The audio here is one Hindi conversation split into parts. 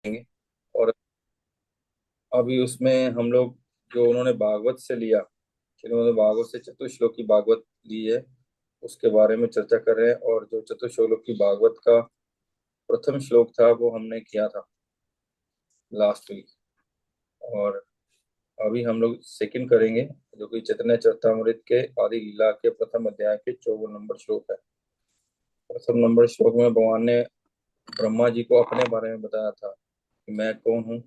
और अभी उसमें हम लोग जो उन्होंने भागवत से लिया, जिन्होंने भागवत से चतुश्लोकी भागवत ली है, उसके बारे में चर्चा कर रहे हैं। और जो चतुश्लोकी भागवत का प्रथम श्लोक था वो हमने किया था लास्ट वीक। और अभी हम लोग सेकंड करेंगे, जो कि चैतन्य चरितमृत के आदि लीला के प्रथम अध्याय के 54 नंबर श्लोक है। प्रथम नंबर श्लोक में भगवान ने ब्रह्मा जी को अपने बारे में बताया था कि मैं कौन हूँ।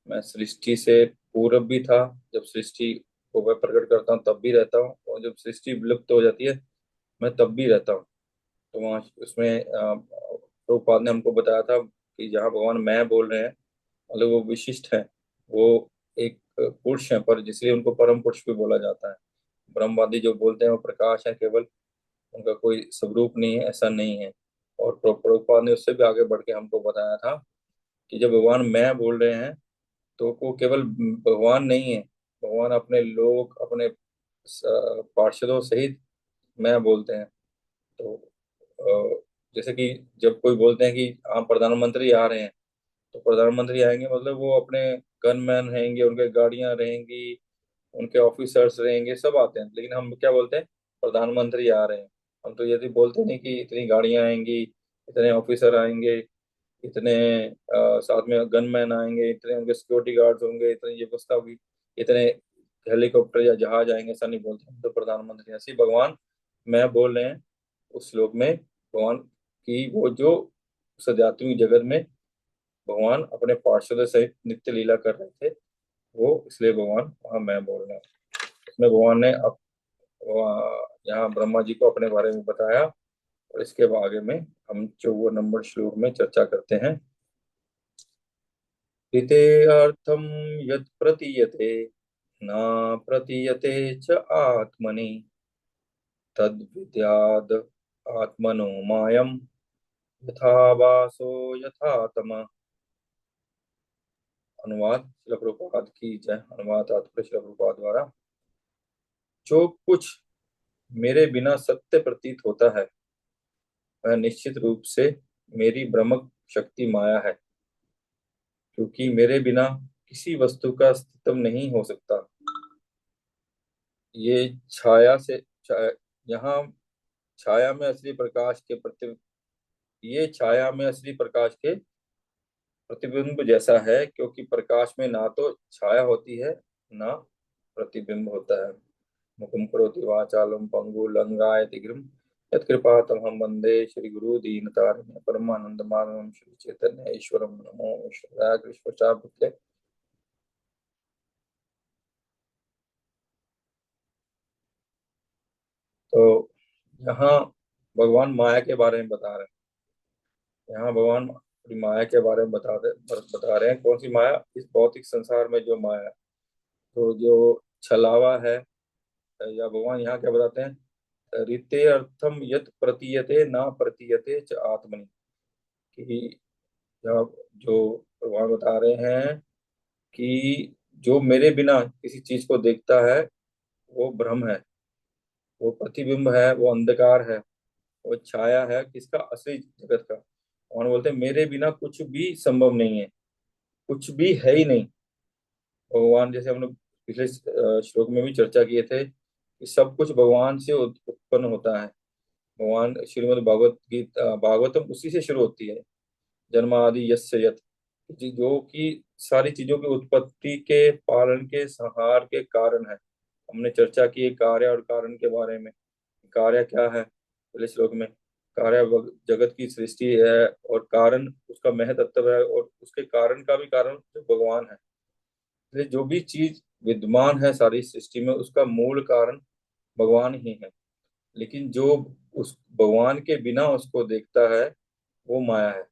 मैं सृष्टि से पूर्व भी था, जब सृष्टि को मैं प्रकट करता हूँ तब भी रहता हूँ, और जब सृष्टि विलुप्त हो जाती है मैं तब भी रहता हूँ। तो वहाँ उसमें प्रभुपाद ने हमको बताया था कि जहाँ भगवान मैं बोल रहे हैं, मतलब वो विशिष्ट है। वो एक पुरुष है, पर जिसलिए उनको परम पुरुष भी बोला जाता है। ब्रह्मवादी जो बोलते हैं वो प्रकाश है केवल, उनका कोई स्वरूप नहीं है, ऐसा नहीं है। और प्रभुपाद ने उससे भी आगे बढ़ के हमको बताया था कि जब भगवान मैं बोल रहे हैं तो वो केवल भगवान नहीं है। भगवान अपने लोग, अपने पार्षदों सहित मैं बोलते हैं। तो जैसे कि जब कोई बोलते हैं कि हाँ प्रधानमंत्री आ रहे हैं, तो प्रधानमंत्री आएंगे मतलब वो अपने गनमैन रहेंगे, उनके गाड़ियां रहेंगी, उनके ऑफिसर्स रहेंगे, सब आते हैं। लेकिन हम क्या बोलते हैं? प्रधानमंत्री आ रहे हैं। हम तो यदि बोलते नहीं कि इतनी गाड़ियां आएंगी, इतने ऑफिसर आएंगे, इतने साथ में गनमैन आएंगे, इतने उनके सिक्योरिटी गार्ड्स होंगे, इतनी ये व्यवस्था होगी, इतने हेलीकॉप्टर या जहाज आएंगे, ऐसा नहीं बोलते हम तो प्रधानमंत्री। ऐसे ही भगवान मैं बोल रहे हैं उस श्लोक में। भगवान की वो जो उस आध्यात्मिक जगत में भगवान अपने पार्षदों सहित नित्य लीला कर रहे थे, वो इसलिए भगवान वहाँ मैं बोल रहे हैं। उसमें भगवान ने यहाँ ब्रह्मा जी को अपने बारे में बताया। और इसके आगे में हम 54 नंबर श्लोक में चर्चा करते हैं। हिते अर्थम यत् प्रतीयते न प्रतीयते च आत्मनि तद विद्याद आत्मनो मायम यथा वासो यथा तम। अनुवाद श्रील प्रभुपाद की जय। अनुवाद तात्पर्य श्रील प्रभुपाद द्वारा। जो कुछ मेरे बिना सत्य प्रतीत होता है वह निश्चित रूप से मेरी भ्रमक शक्ति माया है, क्योंकि मेरे बिना किसी वस्तु का अस्तित्व नहीं हो सकता। ये छाया से यहाँ छाया में असली प्रकाश के प्रति ये छाया में असली प्रकाश के प्रतिबिंब जैसा है, क्योंकि प्रकाश में ना तो छाया होती है ना प्रतिबिंब होता है। मुखम करोति वाचालम पंगु लंगायति गिरिम यत्कृपातमहं वंदे श्री गुरु दीनतारिणे परमानंद माधवम श्री चैतन्य ईश्वरम नमो ईश्वराय कृष्ण चापुत्रे। तो यहाँ भगवान माया के बारे में बता रहे हैं। यहाँ भगवान अपनी माया के बारे में बता रहे हैं। कौन सी माया? इस भौतिक संसार में जो माया है, तो जो छलावा है, या भगवान यहाँ क्या बताते हैं? रीते अर्थम यत प्रतीयते ना प्रतीयते च आत्मनि। कि यहाँ जो भगवान बता रहे हैं कि जो मेरे बिना किसी चीज को देखता है वो भ्रम है, वो प्रतिबिंब है, वो अंधकार है, वो छाया है किसका? असली जगत का। भगवान बोलते हैं मेरे बिना कुछ भी संभव नहीं है, कुछ भी है ही नहीं। भगवान, जैसे हम लोग पिछले श्लोक में भी चर्चा किए थे कि सब कुछ भगवान से उत्पन्न होता है। भगवान श्रीमद् भागवत गीता भागवतम उसी से शुरू होती है। जन्मादि यस्य यत्, जो कि सारी चीजों की उत्पत्ति के, पालन के, संहार के कारण है। हमने चर्चा की कार्य और कारण के बारे में। कार्य क्या है पहले श्लोक में? कार्य जगत की सृष्टि है, और कारण उसका महतत्व है, और उसके कारण का भी कारण जो भगवान है। इसलिए जो भी चीज विद्यमान है सारी सृष्टि में, उसका मूल कारण भगवान ही है। लेकिन जो उस भगवान के बिना उसको देखता है वो माया है,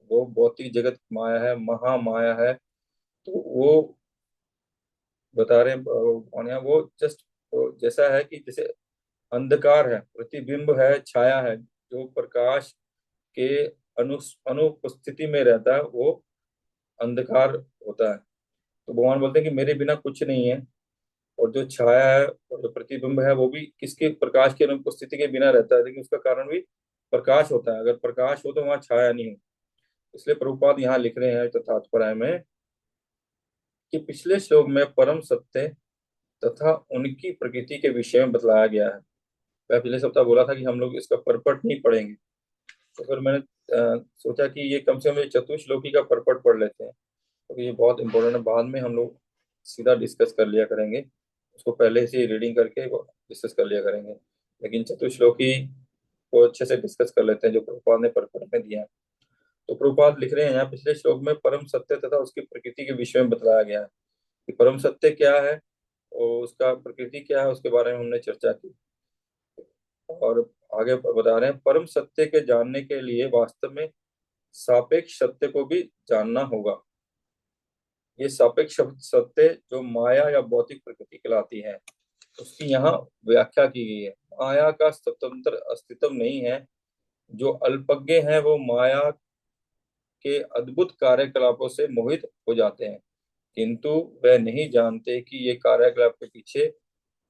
वो भौतिक जगत माया है, महामाया है। तो वो बता रहे हैं भगवान यहाँ, वो जस्ट जैसा है कि जैसे अंधकार है, प्रतिबिंब है, छाया है। जो प्रकाश के अनु अनुपस्थिति में रहता है वो अंधकार होता है। तो भगवान बोलते हैं कि मेरे बिना कुछ नहीं है। और जो छाया है और जो प्रतिबिंब है वो भी किसके? प्रकाश की अनुपस्थिति के बिना रहता है, लेकिन उसका कारण भी प्रकाश होता है। अगर प्रकाश हो तो वहाँ छाया नहीं हो। इसलिए प्रभुपाद यहाँ लिख रहे हैं तो तात्पर्य में कि पिछले श्लोक में परम सत्य तथा उनकी प्रकृति के विषय में बतलाया गया है। मैं पिछले सप्ताह बोला था कि हम लोग इसका परपट नहीं पढ़ेंगे, तो फिर मैंने सोचा कि ये कम से कम ये चतुश्लोकी का परपट पढ़ लेते हैं, क्योंकि ये बहुत इंपॉर्टेंट है। बाद में हम लोग सीधा डिस्कस कर लिया करेंगे, उसको पहले से रीडिंग करके डिस्कस कर लिया करेंगे। लेकिन चतुश्लोकी को अच्छे से डिस्कस कर लेते हैं जो प्रभुपाद ने परपट में दिया है। तो प्रभुपाद लिख रहे हैं यहाँ पिछले श्लोक में परम सत्य तथा उसकी प्रकृति के विषय में बताया गया है कि परम सत्य क्या है और उसका प्रकृति क्या है, उसके बारे में हमने चर्चा की। और आगे बता रहे हैं, परम सत्य के जानने के लिए वास्तव में सापेक्ष सत्य को भी जानना होगा। ये सापेक्ष सत्य जो माया या भौतिक प्रकृति कहलाती है, उसकी यहाँ व्याख्या की गई है। माया का स्वतंत्र अस्तित्व नहीं है। जो अल्पज्ञ हैं वो माया के अद्भुत कार्यकलापों से मोहित हो जाते हैं, किंतु वह नहीं जानते कि ये कार्यकलाप के पीछे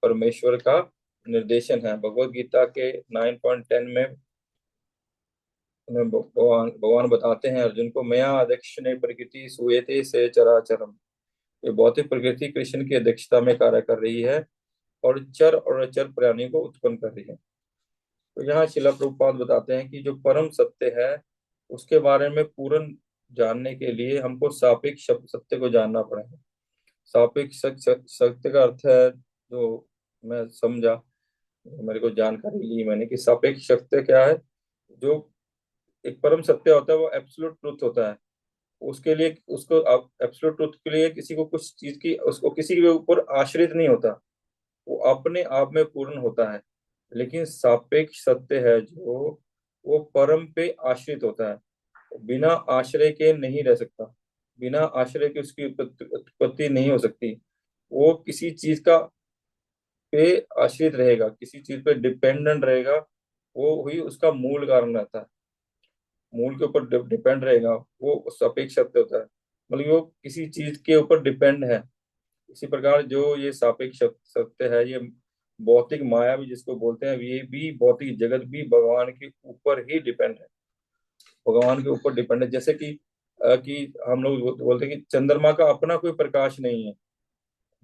परमेश्वर का निर्देशन है। भगवत गीता के 9.10 में भगवान भगवान बताते हैं अर्जुन को, मया अध्यक्षणे प्रकृति सूयते से चराचरम। ये भौतिक प्रकृति कृष्ण की अध्यक्षता में कार्य कर रही है और चर और अचर प्राणियों को उत्पन्न कर रही है। तो यहाँ शिला प्रभुपाद बताते हैं कि जो परम सत्य है उसके बारे में पूर्ण जानने के लिए हमको सापेक्ष सत्य को जानना पड़ेगा। सापेक्ष सत्य का अर्थ है, जो मैं समझा, मेरे को जानकारी ली मैंने, कि सापेक्ष सत्य क्या है। जो एक परम सत्य होता है वो एब्सोल्यूट ट्रुथ होता है। उसके लिए उसको एब्सोल्यूट ट्रुथ के लिए किसी को कुछ चीज की, उसको किसी के ऊपर आश्रित नहीं होता, वो अपने आप में पूर्ण होता है। लेकिन सापेक्ष सत्य है जो, वो परम पे आश्रित होता है, बिना आश्रय के नहीं रह सकता, बिना आश्रय के उसकी उत्पत्ति नहीं हो सकती। वो किसी चीज का पे आश्रित रहेगा, किसी चीज पे डिपेंडेंट रहेगा, वो ही उसका मूल कारण रहता है। मूल के ऊपर डिपेंड रहेगा, वो सापेक्ष सत्य होता है, मतलब वो किसी चीज के ऊपर डिपेंड है। इसी प्रकार जो ये सापेक्ष सत्य है, ये भौतिक माया भी जिसको बोलते हैं, ये भी भौतिक जगत भी भगवान के ऊपर ही डिपेंड है, भगवान के ऊपर डिपेंड है। जैसे कि हम लोग बोलते हैं कि चंद्रमा का अपना कोई प्रकाश नहीं है।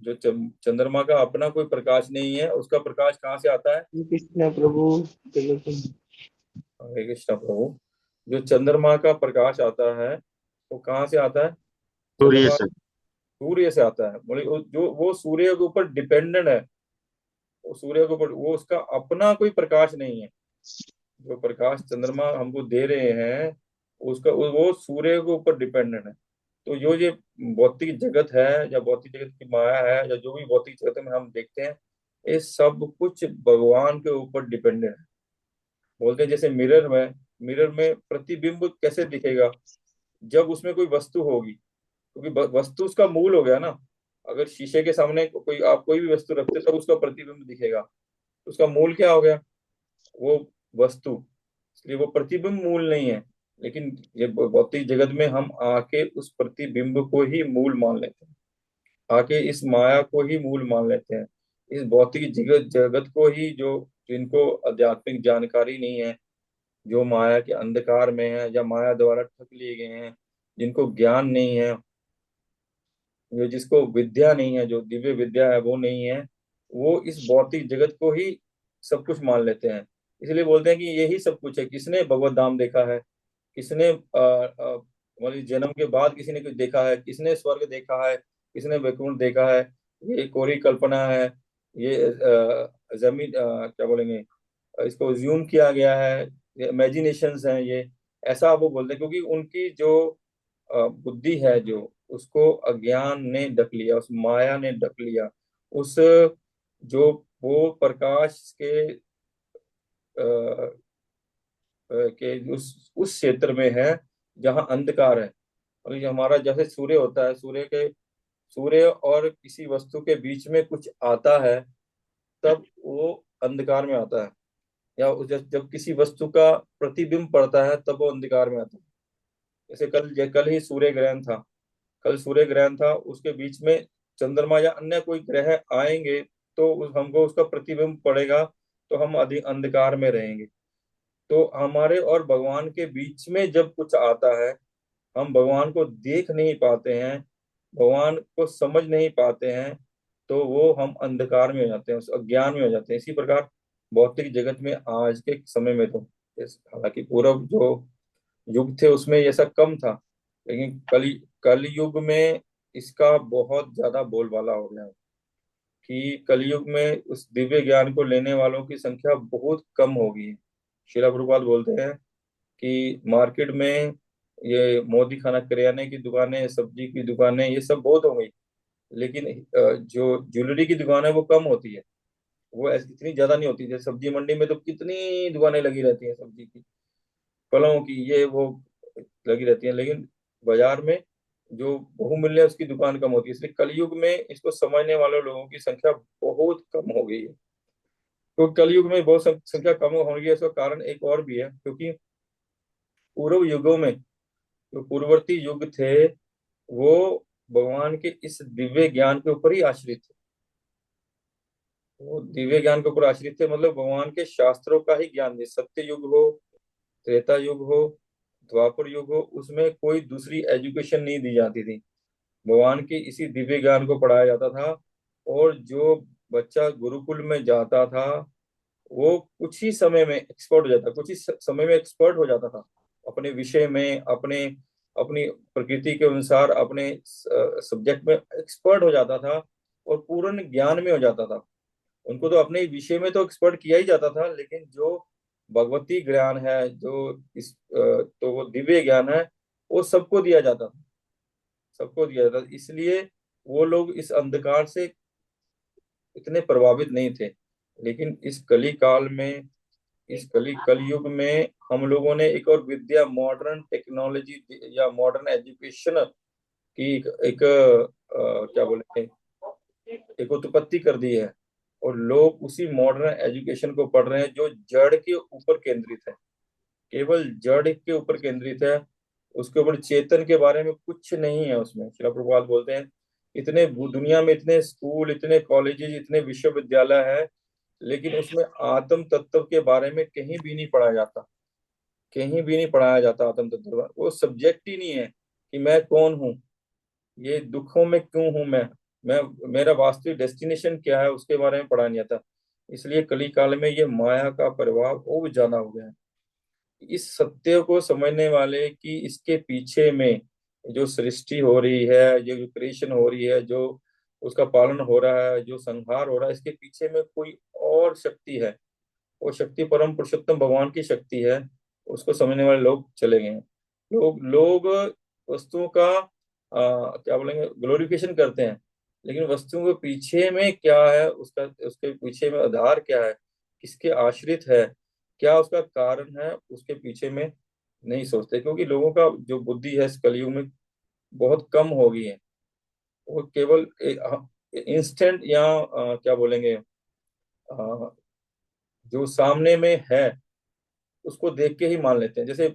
जो चंद्रमा का अपना कोई प्रकाश नहीं है, उसका प्रकाश कहाँ से आता है? कृष्ण प्रभु। हरे कृष्णा प्रभु। जो चंद्रमा का प्रकाश आता है वो कहाँ से आता है? सूर्य चंद्रमा से। सूर्य से आता है। बोले जो वो सूर्य के ऊपर डिपेंडेंट है, वो सूर्य के ऊपर, वो उसका अपना कोई प्रकाश नहीं है। जो प्रकाश चंद्रमा हमको दे रहे हैं, उसका वो सूर्य के ऊपर डिपेंडेंट है। तो जो ये भौतिक जगत है या भौतिक जगत की माया है या जो भी भौतिक जगत में हम देखते हैं, ये सब कुछ भगवान के ऊपर डिपेंडेंट है। बोलते हैं जैसे मिरर में प्रतिबिंब कैसे दिखेगा? जब उसमें कोई वस्तु होगी, क्योंकि वस्तु उसका मूल हो गया ना। अगर शीशे के सामने कोई आप कोई भी वस्तु रखते तब उसका प्रतिबिंब दिखेगा, तो उसका मूल क्या हो गया? वो वस्तु। इसलिए वो प्रतिबिंब मूल नहीं है। लेकिन ये भौतिक जगत में हम आके उस प्रतिबिंब को ही मूल मान लेते हैं, आके इस माया को ही मूल मान लेते हैं। इस भौतिक जगत जगत को ही, जो जिनको आध्यात्मिक जानकारी नहीं है, जो माया के अंधकार में है या माया द्वारा ठग लिए गए हैं, जिनको ज्ञान नहीं है, जो जिसको विद्या नहीं है, जो दिव्य विद्या है वो नहीं है, वो इस भौतिक जगत को ही सब कुछ मान लेते हैं। इसलिए बोलते हैं कि यही सब कुछ है। किसने भगवत धाम देखा है? किसने मतलब जन्म के बाद किसी ने कुछ देखा है? किसने स्वर्ग देखा है? किसने वैकुंठ देखा है? ये कोरी कल्पना है। ये जमीन क्या बोलेंगे, इसको ज्यूम किया गया है, ये इमेजिनेशंस हैं ये। ऐसा वो बोलते हैं क्योंकि उनकी जो बुद्धि है, जो उसको अज्ञान ने ढक लिया, उस माया ने ढक लिया। उस जो वो प्रकाश अ, के उस क्षेत्र में है जहाँ अंधकार है। और ये हमारा जैसे सूर्य होता है, सूर्य और किसी वस्तु के बीच में कुछ आता है, तब वो अंधकार में आता है। या जब किसी वस्तु का प्रतिबिंब पड़ता है तब वो अंधकार में आता है। जैसे कल ही सूर्य ग्रहण था। कल सूर्य ग्रहण था, उसके बीच में चंद्रमा या अन्य कोई ग्रह आएंगे तो हमको उसका प्रतिबिंब पड़ेगा, तो हम अधिक अंधकार में रहेंगे। तो हमारे और भगवान के बीच में जब कुछ आता है, हम भगवान को देख नहीं पाते हैं, भगवान को समझ नहीं पाते हैं, तो वो हम अंधकार में हो जाते हैं, उस अज्ञान में हो जाते हैं। इसी प्रकार भौतिक जगत में आज के समय में तो हालांकि पूर्व जो युग थे उसमें ये सब कम था, लेकिन कलयुग में इसका बहुत ज्यादा बोलबाला हो गया है कि कलयुग में उस दिव्य ज्ञान को लेने वालों की संख्या बहुत कम हो गई है। शिला प्रभुपाद बोलते हैं कि मार्केट में ये मोदी खाना, किराने की दुकानें, सब्जी की दुकानें, ये सब बहुत हो गई, लेकिन जो ज्वेलरी की दुकान है वो कम होती है। वो ऐसी इतनी ज्यादा नहीं होती। जैसे सब्जी मंडी में तो कितनी दुकानें लगी रहती हैं सब्जी की, फलों की, ये वो लगी रहती हैं, लेकिन बाजार में जो बहुमूल्य है उसकी दुकान कम होती है। इसलिए कलयुग में इसको समझने वाले लोगों की संख्या बहुत कम हो गई है। तो कलयुग में बहुत संख्या कम होने की इसका कारण एक और भी है, क्योंकि पूर्व युगों में जो पूर्ववर्ती युग थे वो भगवान के इस दिव्य ज्ञान के ऊपर ही आश्रित थे। वो दिव्य ज्ञान के ऊपर आश्रित थे, मतलब भगवान के शास्त्रों का ही ज्ञान दे। सत्य युग हो, त्रेता युग हो, द्वापर युग हो, उसमें कोई दूसरी एजुकेशन नहीं दी जाती थी, भगवान के इसी दिव्य ज्ञान को पढ़ाया जाता था। और जो बच्चा गुरुकुल में जाता था वो कुछ ही समय में एक्सपर्ट हो जाता, कुछ ही समय में एक्सपर्ट हो जाता था अपने विषय में, अपने अपनी प्रकृति के अनुसार अपने सब्जेक्ट में एक्सपर्ट हो जाता था और पूर्ण ज्ञान में हो जाता था। उनको तो अपने विषय में तो एक्सपर्ट किया ही जाता था, लेकिन जो भगवती ज्ञान है, जो इस तो वो दिव्य ज्ञान है, वो सबको दिया जाता था, सबको दिया जाता था। इसलिए वो लोग इस अंधकार से इतने प्रभावित नहीं थे। लेकिन इस कली काल में, इस कलयुग में हम लोगों ने एक और विद्या, मॉडर्न टेक्नोलॉजी या मॉडर्न एजुकेशन की एक क्या बोले, एक उत्पत्ति कर दी है। और लोग उसी मॉडर्न एजुकेशन को पढ़ रहे हैं जो जड़ के ऊपर केंद्रित है, केवल जड़ के ऊपर केंद्रित है। उसके ऊपर चेतन के बारे में कुछ नहीं है उसमें। श्रीला प्रभुपाद बोलते हैं इतने दुनिया में इतने स्कूल, इतने कॉलेजेस, इतने विश्वविद्यालय है, लेकिन उसमें आत्म तत्व के बारे में कहीं भी नहीं पढ़ाया जाता, कहीं भी नहीं पढ़ाया जाता आत्म तत्व। वो सब्जेक्ट ही नहीं है कि मैं कौन हूँ, ये दुखों में क्यों हूं मैं मेरा वास्तविक डेस्टिनेशन क्या है, उसके बारे में पढ़ा नहीं आता। इसलिए कली काल में ये माया का प्रभाव और ज्यादा हो गया है। इस सत्य को समझने वाले कि इसके पीछे में जो सृष्टि हो रही है, जो क्रिएशन हो रही है, जो उसका पालन हो रहा है, जो संहार हो रहा है, इसके पीछे में कोई और शक्ति है। वो शक्ति परम पुरुषोत्तम भगवान की शक्ति है। उसको समझने वाले लोग चले गए हैं। लोग लोग वस्तुओं का क्या बोलेंगे, ग्लोरिफिकेशन करते हैं, लेकिन वस्तुओं के पीछे में क्या है, उसका उसके पीछे में आधार क्या है, किसके आश्रित है, क्या उसका कारण है, उसके पीछे में नहीं सोचते। क्योंकि लोगों का जो बुद्धि है इस कलयुग में बहुत कम हो गई है। वो केवल इंस्टेंट या क्या बोलेंगे, जो सामने में है उसको देख के ही मान लेते हैं। जैसे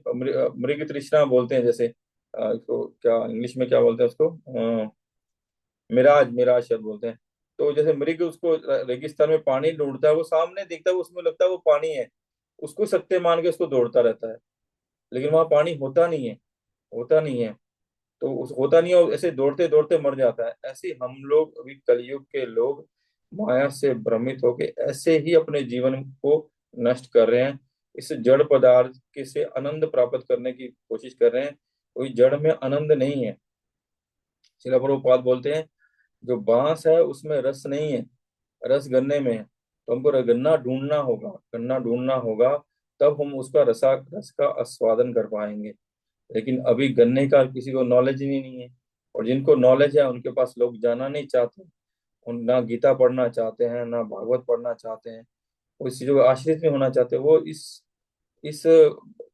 मृग तृष्णा बोलते हैं, जैसे इसको क्या इंग्लिश में क्या बोलते हैं उसको, मिराज, मिराज शब्द बोलते हैं। तो जैसे मृग उसको रेगिस्तान में पानी ढूंढता है, वो सामने दिखता है, उसमें लगता है वो पानी है, उसको सत्य मान के उसको दौड़ता रहता है, लेकिन वहां पानी होता नहीं है, होता नहीं है। तो उस होता नहीं है और ऐसे दौड़ते दौड़ते मर जाता है। ऐसे ही हम लोग अभी कलयुग के लोग माया से भ्रमित होके ऐसे ही अपने जीवन को नष्ट कर रहे हैं। इस जड़ पदार्थ के से आनंद प्राप्त करने की कोशिश कर रहे हैं, कोई जड़ में आनंद नहीं है। श्रील प्रभुपाद बोलते हैं जो बांस है उसमें रस नहीं है, रस गन्ने में है। तो हमको गन्ना ढूंढना होगा, गन्ना ढूंढना होगा, तब हम उसका रस का आस्वादन कर पाएंगे। लेकिन अभी गन्ने का किसी को नॉलेज ही नहीं है। और जिनको नॉलेज है उनके पास लोग जाना नहीं चाहते, उन ना गीता पढ़ना चाहते हैं, ना भागवत पढ़ना चाहते हैं, वो इस चीजों को आश्रित नहीं होना चाहते। वो इस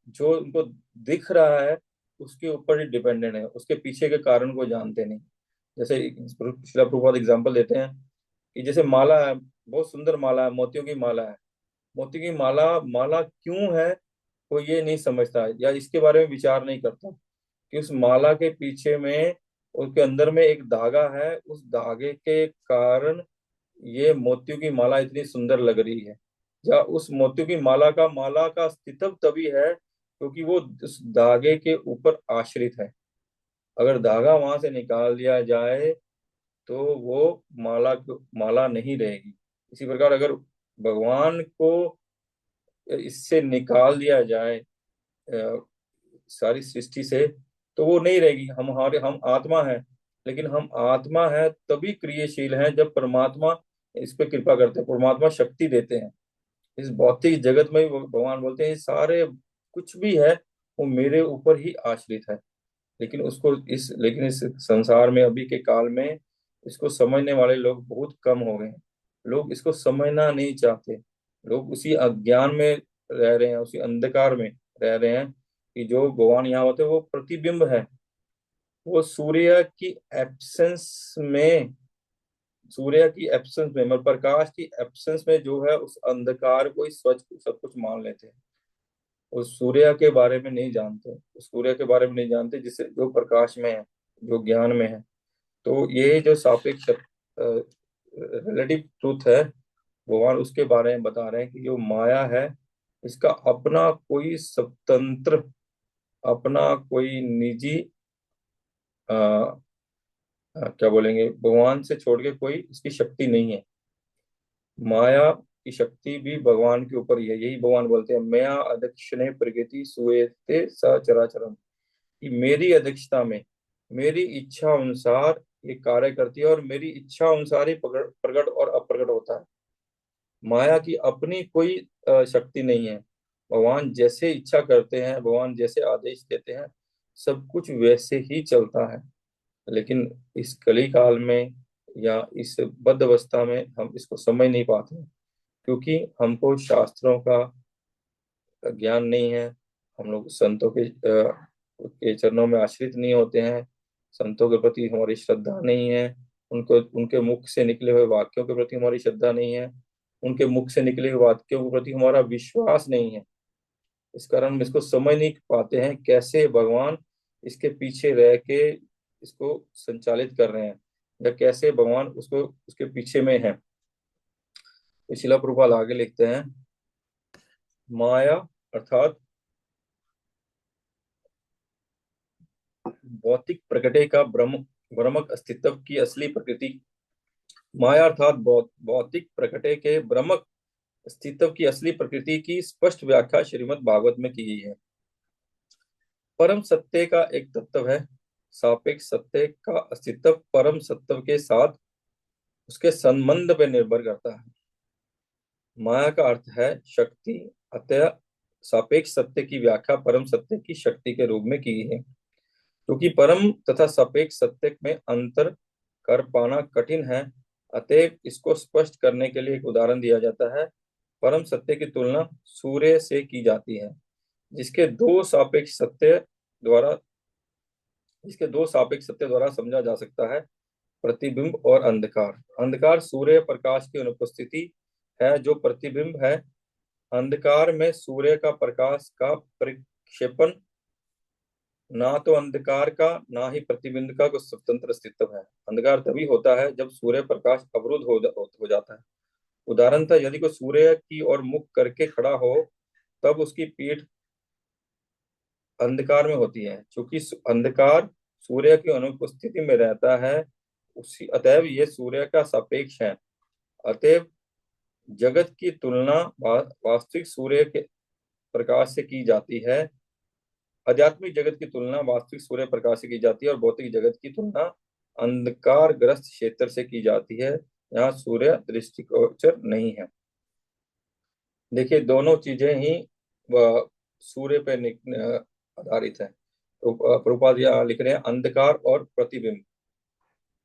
जो उनको दिख रहा है उसके ऊपर ही डिपेंडेंट है, उसके पीछे के कारण को जानते नहीं। जैसे शिला प्रभुपाद एग्जाम्पल देते हैं कि जैसे माला है, बहुत सुंदर माला है, मोतियों की माला है, मोती की माला माला क्यों है वो ये नहीं समझता है या इसके बारे में विचार नहीं करता कि उस माला के पीछे में, उसके अंदर में एक धागा है, उस धागे के कारण ये मोतियों की माला इतनी सुंदर लग रही है। या उस मोतियों की माला का अस्तित्व तभी है क्योंकि वो उस धागे के ऊपर आश्रित है। अगर धागा वहां से निकाल दिया जाए तो वो माला नहीं रहेगी। इसी प्रकार अगर भगवान को इससे निकाल दिया जाए सारी सृष्टि से, तो वो नहीं रहेगी। हम आत्मा है, लेकिन हम आत्मा है तभी क्रियाशील हैं जब परमात्मा इस पे कृपा करते हैं, परमात्मा शक्ति देते हैं। इस भौतिक जगत में भी भगवान बोलते हैं ये सारे कुछ भी है वो मेरे ऊपर ही आश्रित है। लेकिन इस संसार में अभी के काल में इसको समझने वाले लोग बहुत कम हो गए हैं। लोग इसको समझना नहीं चाहते। लोग उसी अज्ञान में रह रहे हैं, उसी अंधकार में रह रहे हैं कि जो भगवान यहाँ होते हैं वो प्रतिबिंब है। वो सूर्य की एब्सेंस में मतलब प्रकाश की एब्सेंस में जो है उस अंधकार को ही स्वच्छ सब कुछ मान लेते हैं। उस सूर्य के बारे में नहीं जानते, उस सूर्य के बारे में नहीं जानते जिसे जो प्रकाश में है, जो ज्ञान में है। तो ये जो सापेक्ष रिलेटिव ट्रूथ है, भगवान उसके बारे में बता रहे हैं कि जो माया है इसका अपना कोई स्वतंत्र, अपना कोई निजी क्या बोलेंगे, भगवान से छोड़ के कोई इसकी शक्ति नहीं है। माया की शक्ति भी भगवान के ऊपर ही है। यही भगवान बोलते हैं मया अध्यक्षणे प्रकृति सुएते सचराचरम, कि मेरी अध्यक्षता में मेरी इच्छा अनुसार ये कार्य करती है और मेरी इच्छा अनुसार ही प्रकट और अप्रकट होता है। माया की अपनी कोई शक्ति नहीं है। भगवान जैसे इच्छा करते हैं, भगवान जैसे आदेश देते हैं, सब कुछ वैसे ही चलता है। लेकिन इस कली काल में या इस बद्ध अवस्था में हम इसको समझ नहीं पाते हैं, क्योंकि हमको शास्त्रों का ज्ञान नहीं है। हम लोग संतों के चरणों में आश्रित नहीं होते हैं। संतों के प्रति हमारी श्रद्धा नहीं है। उनको उनके मुख से निकले हुए वाक्यों के प्रति हमारी श्रद्धा नहीं है। उनके मुख से निकले हुए वाक्यों के प्रति हमारा विश्वास नहीं है। इस कारण हम इसको समझ नहीं पाते हैं कैसे भगवान इसके पीछे रह के इसको संचालित कर रहे हैं, या कैसे भगवान उसको उसके पीछे में है। तो शिला प्रभुपाद आगे लिखते हैं, माया अर्थात भौतिक प्रकटे का भ्रमक अस्तित्व की असली प्रकृति। माया अर्थात भौतिक प्रकटे के भ्रमक अस्तित्व की असली प्रकृति की स्पष्ट व्याख्या श्रीमद् भागवत में की गई है। परम सत्य का एक तत्व है। सापेक्ष सत्य का अस्तित्व परम सत्य के साथ उसके संबंध पर निर्भर करता है। माया का अर्थ है शक्ति, अतः सापेक्ष सत्य की व्याख्या परम सत्य की शक्ति के रूप में की गई है। क्योंकि परम तथा सापेक्ष सत्य में अंतर कर पाना कठिन है, अतएव इसको स्पष्ट करने के लिए एक उदाहरण दिया जाता है। परम सत्य की तुलना सूर्य से की जाती है, जिसके दो सापेक्ष सत्य द्वारा जिसके दो सापेक्ष सत्य द्वारा समझा जा सकता है, प्रतिबिंब और अंधकार। अंधकार सूर्य प्रकाश की अनुपस्थिति है जो प्रतिबिंब है। अंधकार में सूर्य का प्रकाश का परिक्षेपण ना तो अंधकार का ना ही प्रतिबिंब का कुछ स्वतंत्र अस्तित्व है। अंधकार तभी होता है जब सूर्य प्रकाश अवरुद्ध हो जाता है। उदाहरणतः यदि कोई सूर्य की ओर मुख करके खड़ा हो, तब उसकी पीठ अंधकार में होती है। क्योंकि अंधकार सूर्य की अनुपस्थिति में रहता है, उसी अतएव ये सूर्य का सापेक्ष है। अतएव जगत की तुलना वास्तविक सूर्य के प्रकाश से की जाती है। आध्यात्मिक जगत की तुलना वास्तविक सूर्य प्रकाश से की जाती है और भौतिक जगत की तुलना अंधकार ग्रस्त क्षेत्र से की जाती है, यहाँ सूर्य दृष्टिगोचर नहीं है। देखिए दोनों चीजें ही सूर्य पे आधारित है। तो प्रभुपाद यहाँ लिख रहे हैं अंधकार और प्रतिबिंब,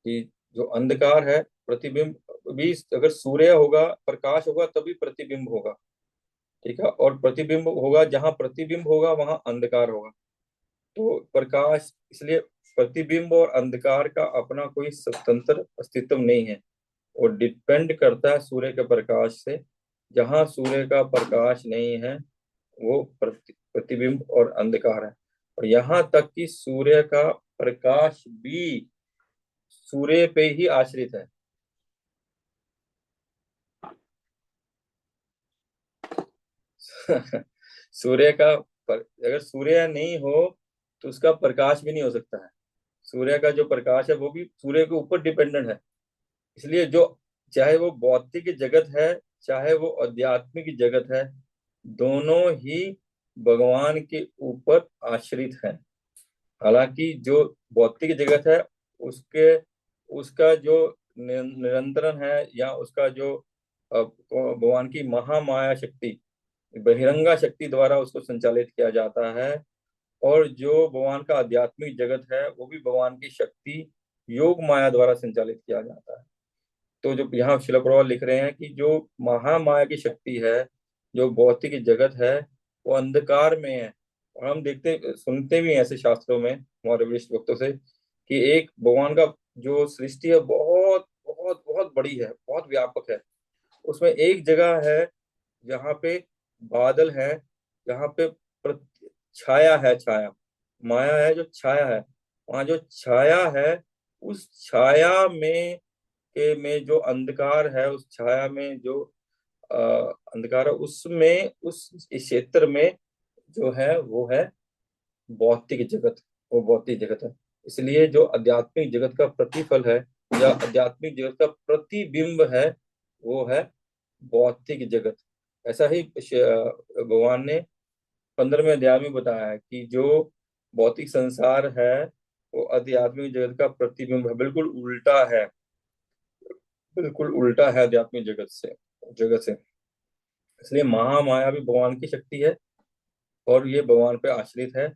कि जो अंधकार है, प्रतिबिंब भी अगर सूर्य होगा, प्रकाश होगा तभी प्रतिबिंब होगा। ठीक है, और प्रतिबिंब होगा, जहां प्रतिबिंब होगा वहां अंधकार होगा। तो प्रकाश इसलिए प्रतिबिंब और अंधकार का अपना कोई स्वतंत्र अस्तित्व नहीं है। वो डिपेंड करता है सूर्य के प्रकाश से। जहां सूर्य का प्रकाश नहीं है वो प्रतिबिंब और अंधकार है। और यहाँ तक कि सूर्य का प्रकाश भी सूर्य पे ही आश्रित है। सूर्य का अगर सूर्य नहीं हो तो उसका प्रकाश भी नहीं हो सकता है। सूर्य का जो प्रकाश है वो भी सूर्य के ऊपर डिपेंडेंट है। इसलिए जो, चाहे वो भौतिक जगत है चाहे वो आध्यात्मिक जगत है, दोनों ही भगवान के ऊपर आश्रित है। हालांकि जो भौतिक जगत है उसके उसका जो निरंतरण है, या उसका जो भगवान की महामाया शक्ति, बहिरंगा शक्ति द्वारा उसको संचालित किया जाता है। और जो भगवान का आध्यात्मिक जगत है वो भी भगवान की शक्ति योग माया द्वारा संचालित किया जाता है। तो जो यहाँ शिला प्रभुपाद लिख रहे हैं कि जो महामाया की शक्ति है, जो भौतिक जगत है, वो अंधकार में है। और हम देखते सुनते भी हैं ऐसे शास्त्रों में हमारे वरिष्ठ भक्तों से कि एक भगवान का जो सृष्टि है बहुत बहुत बहुत बड़ी है, बहुत व्यापक है। उसमें एक जगह है जहाँ पे बादल है, जहाँ पे छाया है, छाया माया है, जो छाया है, वहाँ जो छाया है, उस छाया में जो अंधकार है, उस छाया में जो अंधकार है, उसमें उस इस क्षेत्र में जो है वो है भौतिक जगत। वो भौतिक जगत है। इसलिए जो आध्यात्मिक जगत का प्रतिफल है या आध्यात्मिक जगत का प्रतिबिंब है वो है भौतिक जगत। ऐसा ही भगवान ने 15वें अध्याय में बताया है कि जो भौतिक संसार है वो आध्यात्मिक जगत का प्रतिबिंब है, बिल्कुल उल्टा है, बिल्कुल उल्टा है आध्यात्मिक जगत से। इसलिए महामाया भी भगवान की शक्ति है और ये भगवान पे आश्रित है।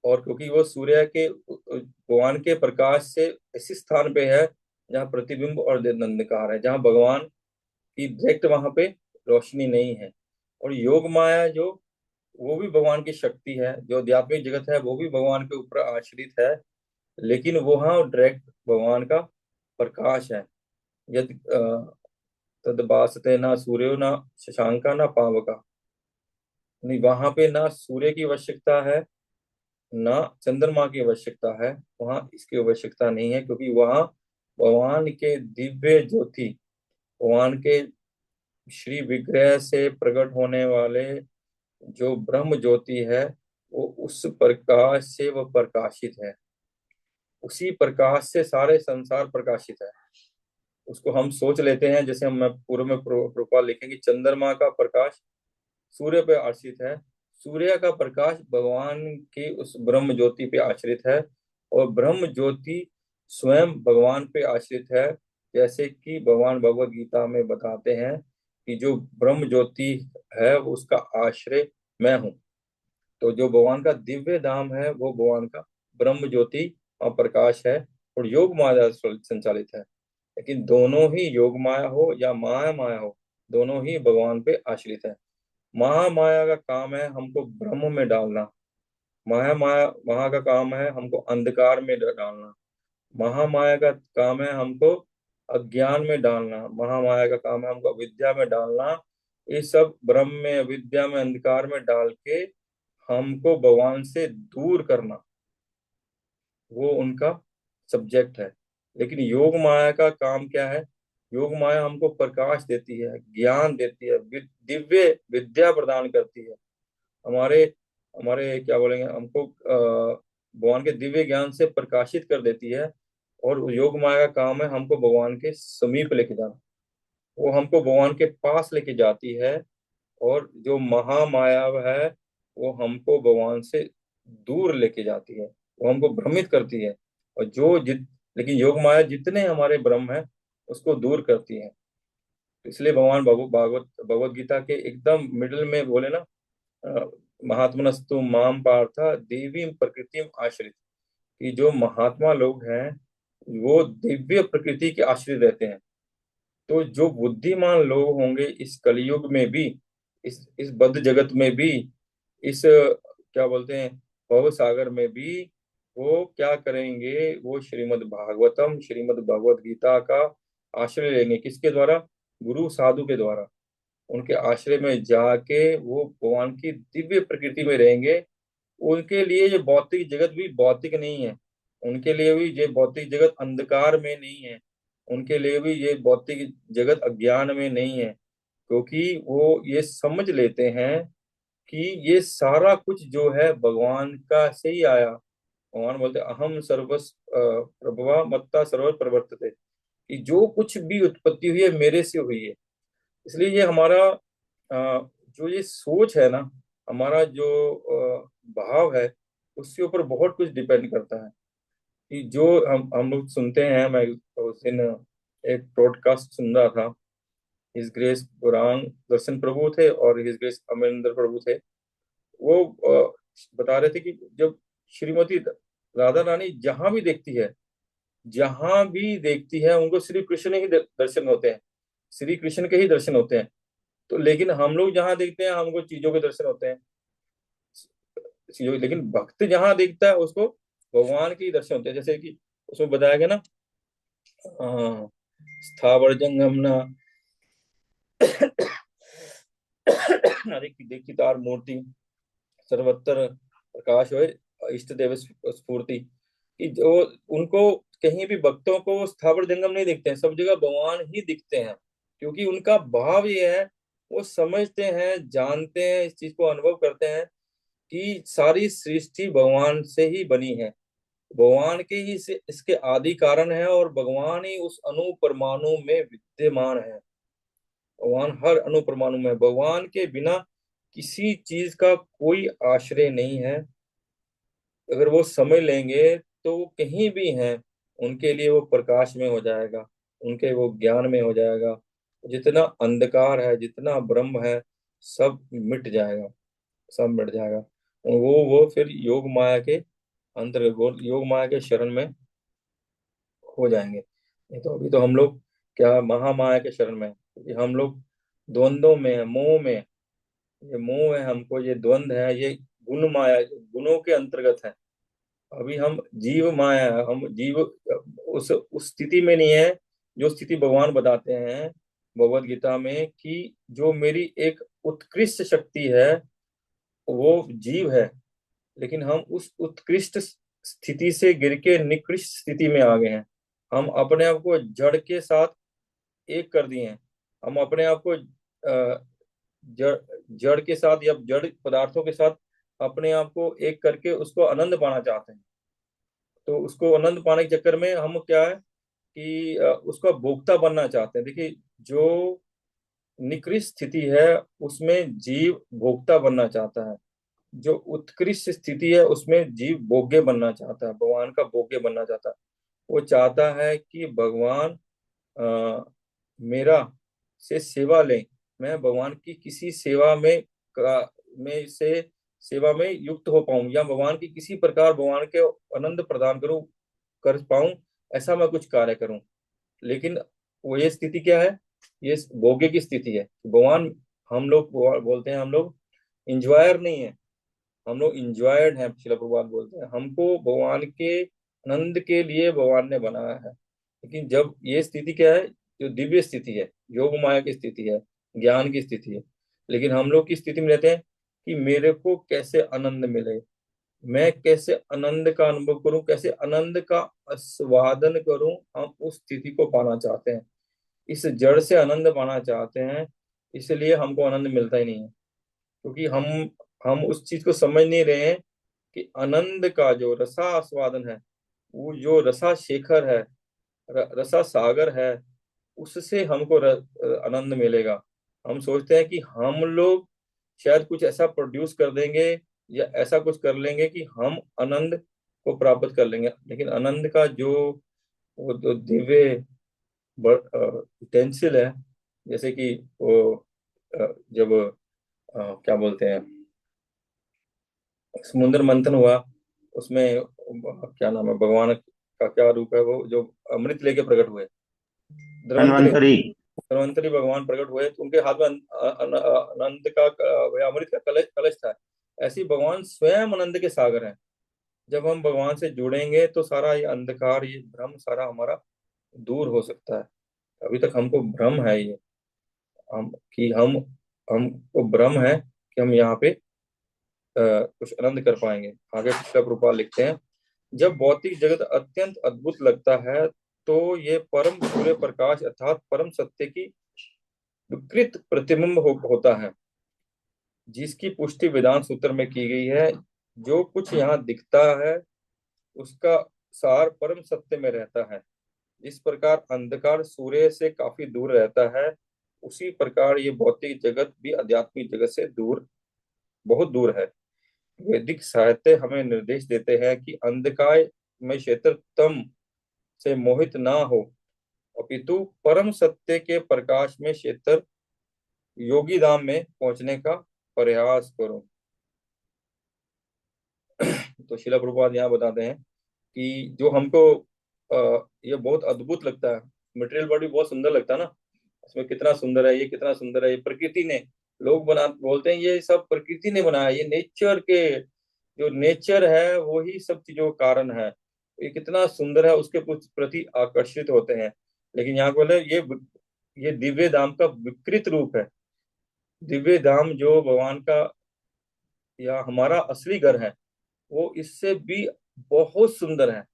और क्योंकि वो सूर्य के भगवान के प्रकाश से ऐसे स्थान पे है जहाँ प्रतिबिंब और अंधकार है, जहाँ भगवान की डायरेक्ट वहां पे रोशनी नहीं है। और योग माया जो, वो भी भगवान की शक्ति है, जो आध्यात्मिक जगत है वो भी भगवान के ऊपर आश्रित है, लेकिन वहाँ डायरेक्ट भगवान का प्रकाश है। यदि तदभासते ना सूर्यो ना शशांका ना पावका, नहीं वहां पे ना सूर्य की आवश्यकता है ना चंद्रमा की आवश्यकता है, वहां इसकी आवश्यकता नहीं है, क्योंकि वहां भगवान के दिव्य ज्योति, भगवान के श्री विग्रह से प्रकट होने वाले जो ब्रह्म ज्योति है, वो उस प्रकाश से वह प्रकाशित है। उसी प्रकाश से सारे संसार प्रकाशित है। उसको हम सोच लेते हैं, जैसे हम पूर्व में प्रोपाल लिखेंगे, चंद्रमा का प्रकाश सूर्य पे आश्रित है, सूर्य का प्रकाश भगवान की उस ब्रह्म ज्योति पे आश्रित है, और ब्रह्म ज्योति स्वयं भगवान पे आश्रित है। जैसे कि भगवान भगवत गीता में बताते हैं कि जो ब्रह्म ज्योति है वो उसका आश्रय मैं हूँ। तो जो भगवान का दिव्य धाम है वो भगवान का ब्रह्म ज्योति और प्रकाश है, और योग माया से संचालित है। लेकिन दोनों ही, योग माया हो या माया माया हो, दोनों ही भगवान पे आश्रित है। महामाया का काम है हमको ब्रह्म में डालना, माया माया वहां का काम है हमको अंधकार में डालना, महामाया का काम है हमको अज्ञान में डालना, महामाया का काम है हमको अविद्या में डालना। ये सब ब्रह्म में, अविद्या में, अंधकार में डाल के हमको भगवान से दूर करना, वो उनका सब्जेक्ट है। लेकिन योग माया का काम क्या है? योग माया हमको प्रकाश देती है, ज्ञान देती है, दिव्य विद्या प्रदान करती है, हमारे हमारे क्या बोलेंगे, हमको भगवान के दिव्य ज्ञान से प्रकाशित कर देती है। और योग माया का काम है हमको भगवान के समीप लेके जाना, वो हमको भगवान के पास लेके जाती है। और जो महामाया है वो हमको भगवान से दूर लेके जाती है, वो हमको भ्रमित करती है। और जो जित लेकिन योग माया जितने हमारे ब्रह्म है उसको दूर करती है। इसलिए भगवान भागवत भगवत गीता के एकदम मिडिल में बोले ना, अ, महात्मनस्तु माम पार्थ देवी प्रकृति आश्रित, कि जो महात्मा लोग हैं वो दिव्य प्रकृति के आश्रित रहते हैं। तो जो बुद्धिमान लोग होंगे इस कलयुग में भी, इस बद्ध जगत में भी, इस क्या बोलते हैं भव सागर में भी, वो क्या करेंगे? वो श्रीमद् भागवतम, श्रीमद् भगवत गीता का आश्रय लेंगे। किसके द्वारा? गुरु साधु के द्वारा। उनके आश्रय में जाके वो भगवान की दिव्य प्रकृति में रहेंगे। उनके लिए ये भौतिक जगत भी भौतिक नहीं है, उनके लिए भी ये भौतिक जगत अंधकार में नहीं है, उनके लिए भी ये भौतिक जगत अज्ञान में नहीं है। क्योंकि वो ये समझ लेते हैं कि ये सारा कुछ जो है भगवान का से ही आया, भगवान बोलते अहम सर्वस प्रभवा मत्ता सर्व प्रवर्तते, कि जो कुछ भी उत्पत्ति हुई है मेरे से हुई है। इसलिए ये हमारा जो ये सोच है ना, हमारा जो भाव है, उसके ऊपर बहुत कुछ डिपेंड करता है। कि जो हम लोग सुनते हैं, मैं उस दिन एक ब्रॉडकास्ट सुन रहा था, हिज ग्रेस बुरान दर्शन प्रभु थे और हिज ग्रेस अमरिंदर प्रभु थे। वो बता रहे थे कि जब श्रीमती राधा रानी जहां भी देखती है उनको श्री कृष्ण ही दर्शन होते हैं, श्री कृष्ण के ही दर्शन होते हैं। तो लेकिन हम लोग जहां देखते हैं हमको चीजों के दर्शन होते हैं, चीजों, लेकिन भक्त जहां देखता है उसको भगवान के ही दर्शन होते हैं। जैसे कि उसमें बताया गया ना, अ, स्थावर जंगम न देखी तार मूर्ति सर्वत्र प्रकाश होए, इष्ट देव स्फूर्ति, कि जो उनको कहीं भी भक्तों को स्थावर जंगम नहीं दिखते हैं, सब जगह भगवान ही दिखते हैं। क्योंकि उनका भाव ये है, वो समझते हैं, जानते हैं, इस चीज को अनुभव करते हैं कि सारी सृष्टि भगवान से ही बनी है, भगवान के ही से इसके आदि कारण है, और भगवान ही उस अणु परमाणु में विद्यमान है। भगवान हर अणु परमाणु में, भगवान के बिना किसी चीज का कोई आश्रय नहीं है। अगर वो समझ लेंगे तो वो कहीं भी हैं, उनके लिए वो प्रकाश में हो जाएगा, उनके वो ज्ञान में हो जाएगा। जितना अंधकार है, जितना ब्रह्म है, सब मिट जाएगा, सब मिट जाएगा। वो फिर योग माया के योग माया के शरण में हो जाएंगे। नहीं तो अभी तो हम लोग क्या महामाया के शरण में हैं, क्योंकि हम लोग द्वंद्वों में है, मोह में है। ये मोह है हमको, ये द्वंद्व है, ये गुण माया, गुणों के अंतर्गत है। अभी हम जीव माया है, हम जीव उस स्थिति में नहीं है जो स्थिति भगवान बताते हैं भगवत गीता में, कि जो मेरी एक उत्कृष्ट शक्ति है वो जीव है। लेकिन हम उस उत्कृष्ट स्थिति से गिर के निकृष्ट स्थिति में आ गए हैं। हम अपने आप को जड़ के साथ एक कर दिए हैं। हम अपने आप को जड़ जड़ के साथ या जड़ पदार्थों के साथ अपने आप को एक करके उसको आनंद पाना चाहते हैं। तो उसको आनंद पाने के चक्कर में हम क्या है कि उसका भोक्ता बनना चाहते हैं। देखिए, जो निकृष्ट स्थिति है उसमें जीव भोक्ता बनना चाहता है, जो उत्कृष्ट स्थिति है उसमें जीव भोग्य बनना चाहता है, भगवान का भोग्य बनना चाहता है। वो चाहता है कि भगवान अ, मेरा से सेवा लें, मैं भगवान की किसी सेवा में से सेवा में युक्त हो पाऊं, या भगवान की किसी प्रकार भगवान के आनंद प्रदान करूं, कर पाऊं, ऐसा मैं कुछ कार्य करूं। लेकिन वो ये स्थिति क्या है, ये भोग्य की स्थिति है। भगवान, हम लोग बोलते हैं हम लोग इंजॉयर नहीं है, हम लोग इंजॉयड हैं। शिला प्रभुपाद बोलते हैं हमको भगवान के आनंद के लिए भगवान ने बनाया है। लेकिन जब ये स्थिति क्या है, जो दिव्य स्थिति है, योग माया की स्थिति है, ज्ञान की स्थिति है। लेकिन हम लोग किस स्थिति में रहते हैं कि मेरे को कैसे आनंद मिले, मैं कैसे आनंद का अनुभव करूं, कैसे आनंद का आस्वादन करूं, हम उस स्थिति को पाना चाहते हैं, इस जड़ से आनंद पाना चाहते हैं। इसलिए हमको आनंद मिलता ही नहीं है, क्योंकि हम उस चीज को समझ नहीं रहे हैं कि आनंद का जो रसा आस्वादन है, वो जो रसा शेखर है, रसा सागर है, उससे हमको आनंद मिलेगा। हम सोचते हैं कि हम लोग शायद कुछ ऐसा प्रोड्यूस कर देंगे या ऐसा कुछ कर लेंगे कि हम आनंद को प्राप्त कर लेंगे। लेकिन आनंद का जो वो जो दिव्य टेंसिल है, जैसे कि वो जब क्या बोलते हैं, समुद्र मंथन हुआ, उसमें क्या नाम है भगवान का, क्या रूप है वो जो अमृत लेके प्रकट हुए, धन्वंतरी। धन्वंतरी। धन्वंतरी भगवान प्रकट हुए तो उनके हाथ में आनंद का अमृत का कलश कलश था। ऐसे ही भगवान स्वयं आनंद के सागर हैं। जब हम भगवान से जुड़ेंगे तो सारा ये अंधकार, ये भ्रम सारा हमारा दूर हो सकता है। अभी तक हमको भ्रम है ये, हम कि हमको भ्रम है कि हम यहाँ पे कुछ आनंद कर पाएंगे। आगे कृष्ण प्रभुपाद लिखते हैं, जब भौतिक जगत अत्यंत अद्भुत लगता है तो ये परम सूर्य प्रकाश अर्थात परम सत्य की विकृत प्रतिबिंब होता है, जिसकी पुष्टि वेदांत सूत्र में की गई है। जो कुछ यहाँ दिखता है उसका सार परम सत्य में रहता है। जिस प्रकार अंधकार सूर्य से काफी दूर रहता है, उसी प्रकार ये भौतिक जगत भी आध्यात्मिक जगत से दूर, बहुत दूर है। वैदिक साहित्य हमें निर्देश देते हैं कि अंधकार में क्षेत्र तम से मोहित ना हो, अपितु परम सत्य के प्रकाश में क्षेत्र योगी धाम में पहुंचने का प्रयास करो। तो शिला प्रभुपाद यहाँ बताते हैं कि जो हमको ये बहुत अद्भुत लगता है, मटेरियल बॉडी बहुत सुंदर लगता है ना, इसमें कितना सुंदर है, ये कितना सुंदर है, ये प्रकृति ने, लोग बना बोलते हैं ये सब प्रकृति ने बनाया, ये नेचर के, जो नेचर है वही सब चीजों का कारण है, ये कितना सुंदर है, उसके प्रति आकर्षित होते हैं। लेकिन यहाँ बोले ये दिव्य धाम का विकृत रूप है। दिव्य धाम जो भगवान का या हमारा असली घर है, वो इससे भी बहुत सुंदर है।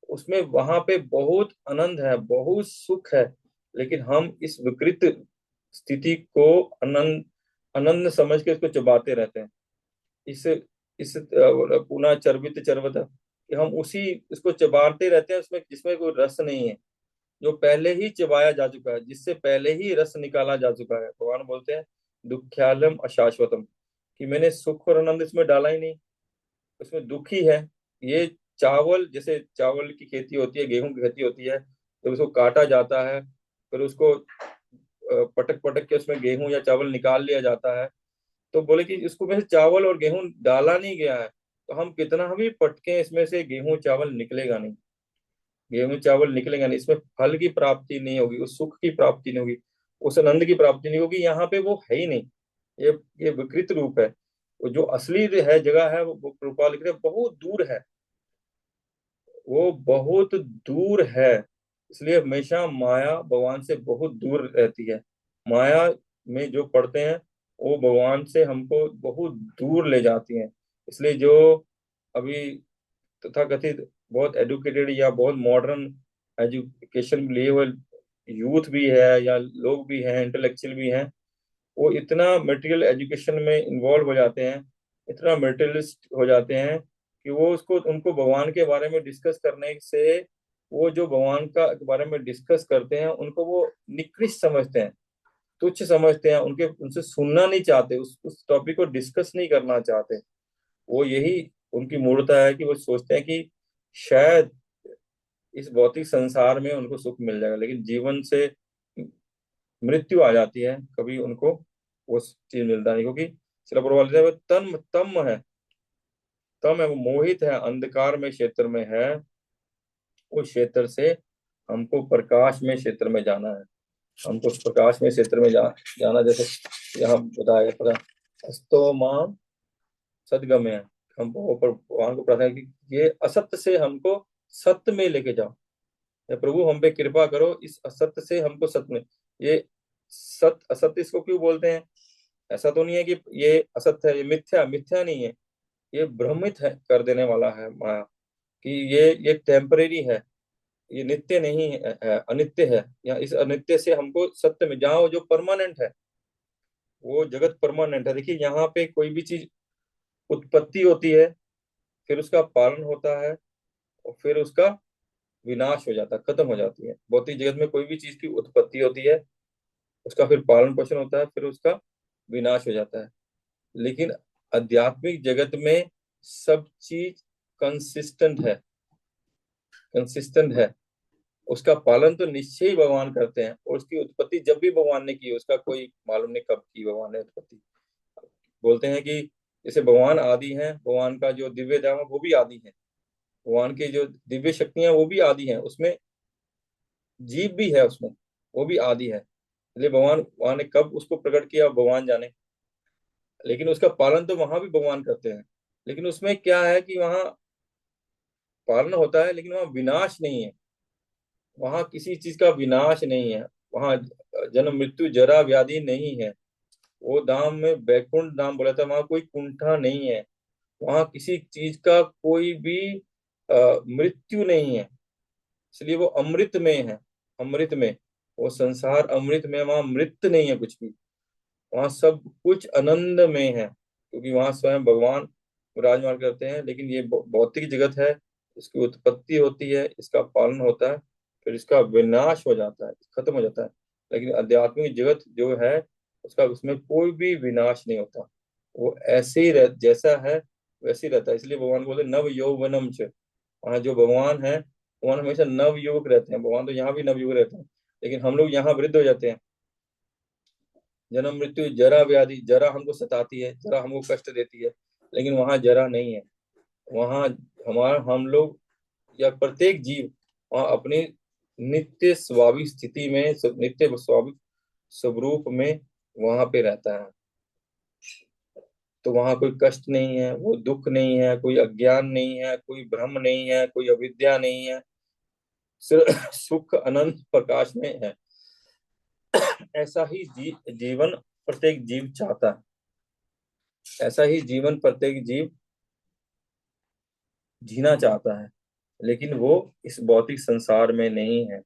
उसमें वहां पे बहुत आनंद है, बहुत सुख है, लेकिन हम इस विकृत स्थिति को आनंद आनंद समझ के इसको चबाते रहते हैं। इस पुनः चर्वित चर्वत, कि हम उसी इसको चबाते रहते हैं, उसमें जिसमें कोई रस नहीं है, जो पहले ही चबाया जा चुका है, जिससे पहले ही रस निकाला जा चुका है। भगवान बोलते हैं दुख्यालम अशाश्वतम, कि मैंने सुख और आनंद इसमें डाला ही नहीं, उसमें दुख ही है। ये चावल, जैसे चावल की खेती होती है, गेहूं की खेती होती है, जब उसको काटा जाता है, फिर उसको पटक पटक के उसमें गेहूं या चावल निकाल लिया जाता है, तो बोले कि इसको में से चावल और गेहूं डाला नहीं गया है, तो हम कितना भी पटके इसमें से गेहूं चावल निकलेगा नहीं, गेहूं चावल निकलेगा नहीं, इसमें फल की प्राप्ति नहीं होगी, उस सुख की प्राप्ति नहीं होगी, उस आनंद की प्राप्ति नहीं होगी, यहाँ पे वो है ही नहीं। ये ये विकृत रूप है। वो जो असली है जगह है, वो कृपा लिख रहे हैं, बहुत दूर है, वो बहुत दूर है। इसलिए हमेशा माया भगवान से बहुत दूर रहती है। माया में जो पढ़ते हैं, वो भगवान से हमको बहुत दूर ले जाती हैं। इसलिए जो अभी तथाकथित बहुत एडुकेटेड या बहुत मॉडर्न एजुकेशन लिए हुए यूथ भी है या लोग भी हैं, इंटेलेक्चुअल भी हैं, वो इतना मटेरियल एजुकेशन में इन्वॉल्व हो जाते हैं, इतना मटेरियलिस्ट हो जाते हैं, कि वो उसको उनको भगवान के बारे में डिस्कस करने से, वो जो भगवान का के बारे में डिस्कस करते हैं उनको वो निकृष्ट समझते हैं, तुच्छ समझते हैं, उनके उनसे सुनना नहीं चाहते, उस टॉपिक को डिस्कस नहीं करना चाहते। वो यही उनकी मूर्खता है कि वो सोचते हैं कि शायद इस भौतिक संसार में उनको सुख मिल जाएगा, लेकिन जीवन से मृत्यु आ जाती है, कभी उनको वो चीज मिलता नहीं, क्योंकि सिला प्रभुपाद वो तम तम है, तम है, वो मोहित है, अंधकार में क्षेत्र में है। उस क्षेत्र से हमको प्रकाश में क्षेत्र में जाना है, हमको उस प्रकाश में क्षेत्र में जाना, जैसे यहाँ बताया गया, पता अस्तो मां सदगम है। हमको ऊपर भगवान को प्रार्थना है कि ये असत्य से हमको सत्य में लेके जाओ, या प्रभु हम पे कृपा करो, इस असत्य से हमको सत्य में, ये सत्य असत्य इसको क्यों बोलते हैं? ऐसा तो नहीं है कि ये असत्य है, ये मिथ्या मिथ्या नहीं है, ये भ्रमित है कर देने वाला है माया, कि ये टेम्परेरी है, ये नित्य नहीं है, अनित्य है। या इस अनित्य से हमको सत्य में जाओ, जो परमानेंट है, वो जगत परमानेंट है। देखिए यहाँ पे कोई भी चीज उत्पत्ति होती है, फिर उसका पालन होता है, और फिर उसका विनाश हो जाता है, खत्म हो जाती है। भौतिक जगत में कोई भी चीज की उत्पत्ति होती है, उसका फिर पालन पोषण होता है, फिर उसका विनाश हो जाता है। लेकिन आध्यात्मिक जगत में सब चीज कंसिस्टेंट है, कंसिस्टेंट है, उसका पालन तो निश्चय ही भगवान करते हैं, और उसकी उत्पत्ति जब भी भगवान ने की, उसका कोई मालूम नहीं कब की भगवान ने उत्पत्ति। बोलते हैं कि जैसे भगवान आदि हैं, भगवान का जो दिव्य धाम है वो भी आदि है, भगवान की जो दिव्य शक्तियां वो भी आदि हैं, उसमें जीव भी है उसमें, वो भी आदि है। इसलिए भगवान वहां ने कब उसको प्रकट किया भगवान जाने, लेकिन उसका पालन तो वहां भी भगवान करते हैं। लेकिन उसमें क्या है कि वहां पालन होता है, लेकिन वहां विनाश नहीं है, वहां किसी चीज का विनाश नहीं है, वहां जन्म मृत्यु जरा व्याधि नहीं है। वो धाम में वैकुंठ धाम बोला था, वहां कोई कुंठा नहीं है, वहां किसी चीज का कोई भी मृत्यु नहीं है। इसलिए वो अमृत में है, अमृत में, वो संसार अमृत में, वहां मृत नहीं है कुछ भी, वहां सब कुछ आनंद में है, क्योंकि वहां स्वयं भगवान विराजमान करते हैं। लेकिन ये भौतिक जगत है, इसकी उत्पत्ति होती है, इसका पालन होता है, फिर इसका विनाश हो जाता है, खत्म हो जाता है। लेकिन आध्यात्मिक जगत जो है उसका, उसमें कोई भी विनाश नहीं होता, वो ऐसे ही जैसा है वैसे ही रहता है। इसलिए भगवान बोले नव यौवनम च। वहाँ जो भगवान है, भगवान हमेशा नव युवक रहते हैं। भगवान तो यहाँ भी नव युवक रहते हैं, लेकिन हम लोग यहाँ वृद्ध हो जाते हैं। जन्म मृत्यु जरा व्याधि, जरा हमको सताती है, जरा हमको कष्ट देती है, लेकिन वहाँ जरा नहीं है। वहाँ हमारा हम लोग या प्रत्येक जीव वहाँ अपनी नित्य स्वाभाविक स्थिति में, नित्य स्वाभाविक स्वरूप में वहां पे रहता है। तो वहां कोई कष्ट नहीं है, वो दुख नहीं है, कोई अज्ञान नहीं है, कोई भ्रम नहीं है, कोई अविद्या नहीं है, सिर्फ सुख अनंत प्रकाश में है। ऐसा ही जीवन प्रत्येक जीव चाहता है, ऐसा ही जीवन प्रत्येक जीव जीना चाहता है। लेकिन वो इस भौतिक संसार में नहीं है,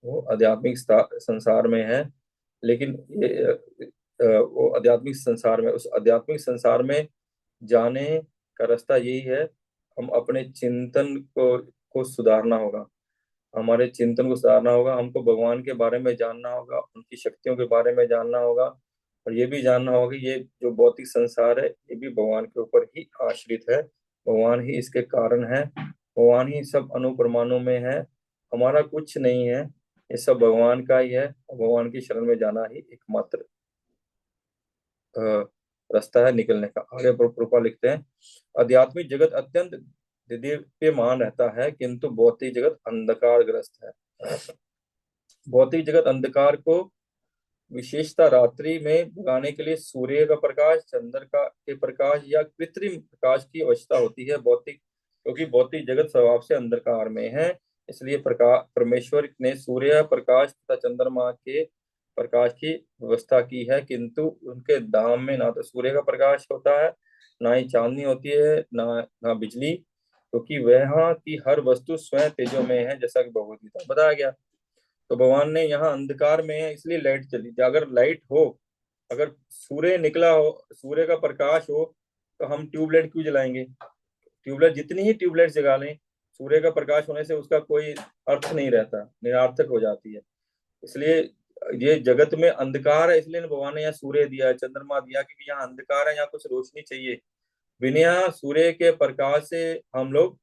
वो आध्यात्मिक संसार में है। लेकिन वो आध्यात्मिक संसार में, उस आध्यात्मिक संसार में जाने का रास्ता यही है, हम अपने चिंतन को सुधारना होगा। हमारे चिंतन को सुधारना होगा, हमको भगवान के बारे में जानना होगा, उनकी शक्तियों के बारे में जानना होगा, और ये भी जानना होगा कि ये जो भौतिक संसार है ये भी भगवान के ऊपर ही आश्रित है। भगवान ही इसके कारण है, भगवान ही सब अणु परमाणु में है। हमारा कुछ नहीं है, ये सब भगवान का ही है। भगवान की शरण में जाना ही एकमात्र अ, रास्ता है निकलने का। आगे प्रभुपाद लिखते हैं, आध्यात्मिक जगत अत्यंत दिव्यमान रहता है, किंतु भौतिक जगत अंधकार ग्रस्त है। भौतिक जगत अंधकार को विशेषता रात्रि में भगाने के लिए सूर्य का प्रकाश, चंद्र का के प्रकाश या कृत्रिम प्रकाश की आवश्यकता होती है। भौतिक, क्योंकि भौतिक जगत स्वभाव से अंधकार में है, इसलिए प्रकाश परमेश्वर ने सूर्य प्रकाश तथा चंद्रमा के प्रकाश की व्यवस्था की है। किंतु उनके धाम में ना तो सूर्य का प्रकाश होता है, ना ही चांदनी होती है, ना बिजली, क्योंकि वह की हर वस्तु स्वयं तेजो में है, जैसा कि भगवद गीता में बताया गया। तो भगवान ने यहाँ अंधकार में है इसलिए लाइट चली। अगर लाइट हो, अगर सूर्य निकला हो, सूर्य का प्रकाश हो, तो हम ट्यूबलाइट क्यों जलाएंगे? ट्यूबलाइट जितनी ही ट्यूबलाइट जगा लें, सूर्य का प्रकाश होने से उसका कोई अर्थ नहीं रहता, निरर्थक हो जाती है। इसलिए ये जगत में अंधकार है, इसलिए भगवान ने यहाँ सूर्य दिया, चंद्रमा दिया, क्योंकि यहाँ अंधकार है, यहाँ कुछ रोशनी चाहिए। बिना सूर्य के प्रकाश से हम लोग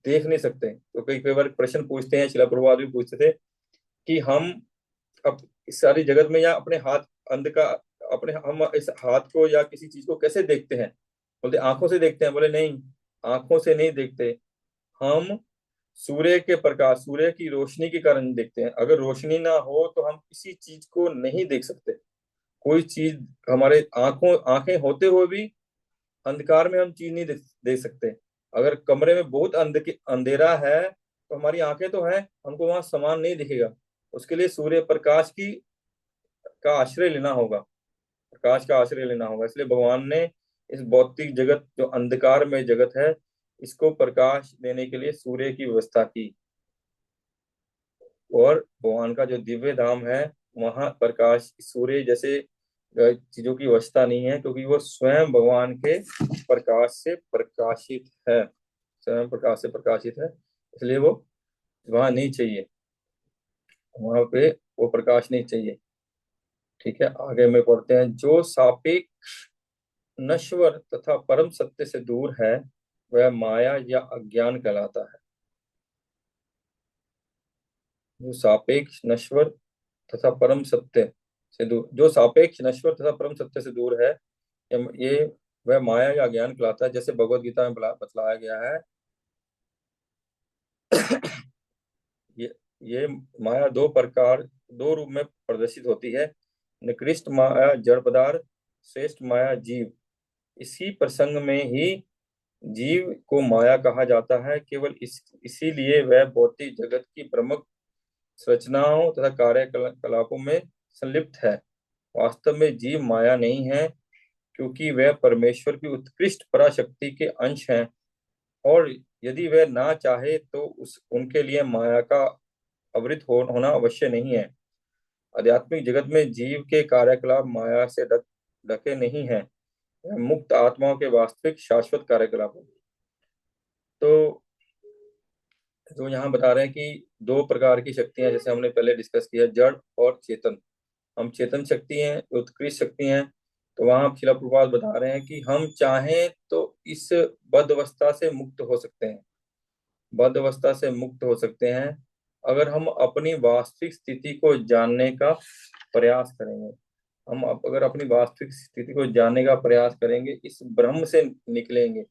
देख नहीं सकते। तो कई कई बार प्रश्न पूछते हैं, शिला प्रभुपाद भी पूछते थे कि हम अब इस सारी जगत में या अपने हाथ, अंधकार, अपने हम इस हाथ को या किसी चीज को कैसे देखते हैं? बोलते आंखों से देखते हैं। बोले नहीं, आंखों से नहीं देखते, हम सूर्य के प्रकाश, सूर्य की रोशनी के कारण देखते हैं। अगर रोशनी ना हो तो हम किसी चीज को नहीं देख सकते। कोई चीज हमारे आंखें होते हुए भी अंधकार में हम चीज नहीं देख सकते। अगर कमरे में बहुत अंधेरा है तो हमारी आंखें तो हैं, हमको वहां सामान नहीं दिखेगा। उसके लिए सूर्य प्रकाश की का आश्रय लेना होगा, प्रकाश का आश्रय लेना होगा। इसलिए भगवान ने इस भौतिक जगत, जो अंधकार में जगत है, इसको प्रकाश देने के लिए सूर्य की व्यवस्था की। और भगवान का जो दिव्य धाम है, वहां प्रकाश सूर्य जैसे चीजों की व्यवस्था नहीं है, क्योंकि वो स्वयं भगवान के प्रकाश से प्रकाशित है, स्वयं प्रकाश से प्रकाशित है। इसलिए वो वहां नहीं चाहिए, वहां पे वो प्रकाश नहीं चाहिए। ठीक है, आगे में पढ़ते हैं, जो सापेक्ष नश्वर तथा परम सत्य से दूर है वह माया या अज्ञान कहलाता है। जो सापेक्ष नश्वर तथा परम सत्य से दूर, जो सापेक्ष नश्वर तथा परम सत्य से दूर है, ये वह माया या ज्ञान कहलाता है। जैसे भगवत गीता में बतलाया गया है, ये ये माया दो रूप में प्रदर्शित होती है। निकृष्ट माया जड़ पदार्थ, श्रेष्ठ माया जीव। इसी प्रसंग में ही जीव को माया कहा जाता है। केवल इसीलिए वह भौतिक जगत की प्रमुख संरचनाओं तथा कार्यकलापों में संलिप्त है। वास्तव में जीव माया नहीं है, क्योंकि वह परमेश्वर की उत्कृष्ट पराशक्ति के अंश हैं, और यदि वह ना चाहे तो उस उनके लिए माया का आवृत होना अवश्य नहीं है। आध्यात्मिक जगत में जीव के कार्यकलाप माया से ढके नहीं है, यह मुक्त आत्माओं के वास्तविक शाश्वत कार्यकलाप है। तो जो यहाँ बता रहे हैं कि दो प्रकार की शक्तियां, जैसे हमने पहले डिस्कस किया, जड़ और चेतन। हम चेतन शक्ति हैं, उत्कृष्ट शक्ति हैं। तो वहां शिला प्रभुपाद बता रहे हैं कि हम चाहें तो इस बद्ध अवस्था से मुक्त हो सकते हैं, बद्ध अवस्था से मुक्त हो सकते हैं, अगर हम अपनी वास्तविक स्थिति को जानने का प्रयास करेंगे। हम अगर अपनी वास्तविक स्थिति को जानने का प्रयास करेंगे, इस भ्रम से निकलेंगे,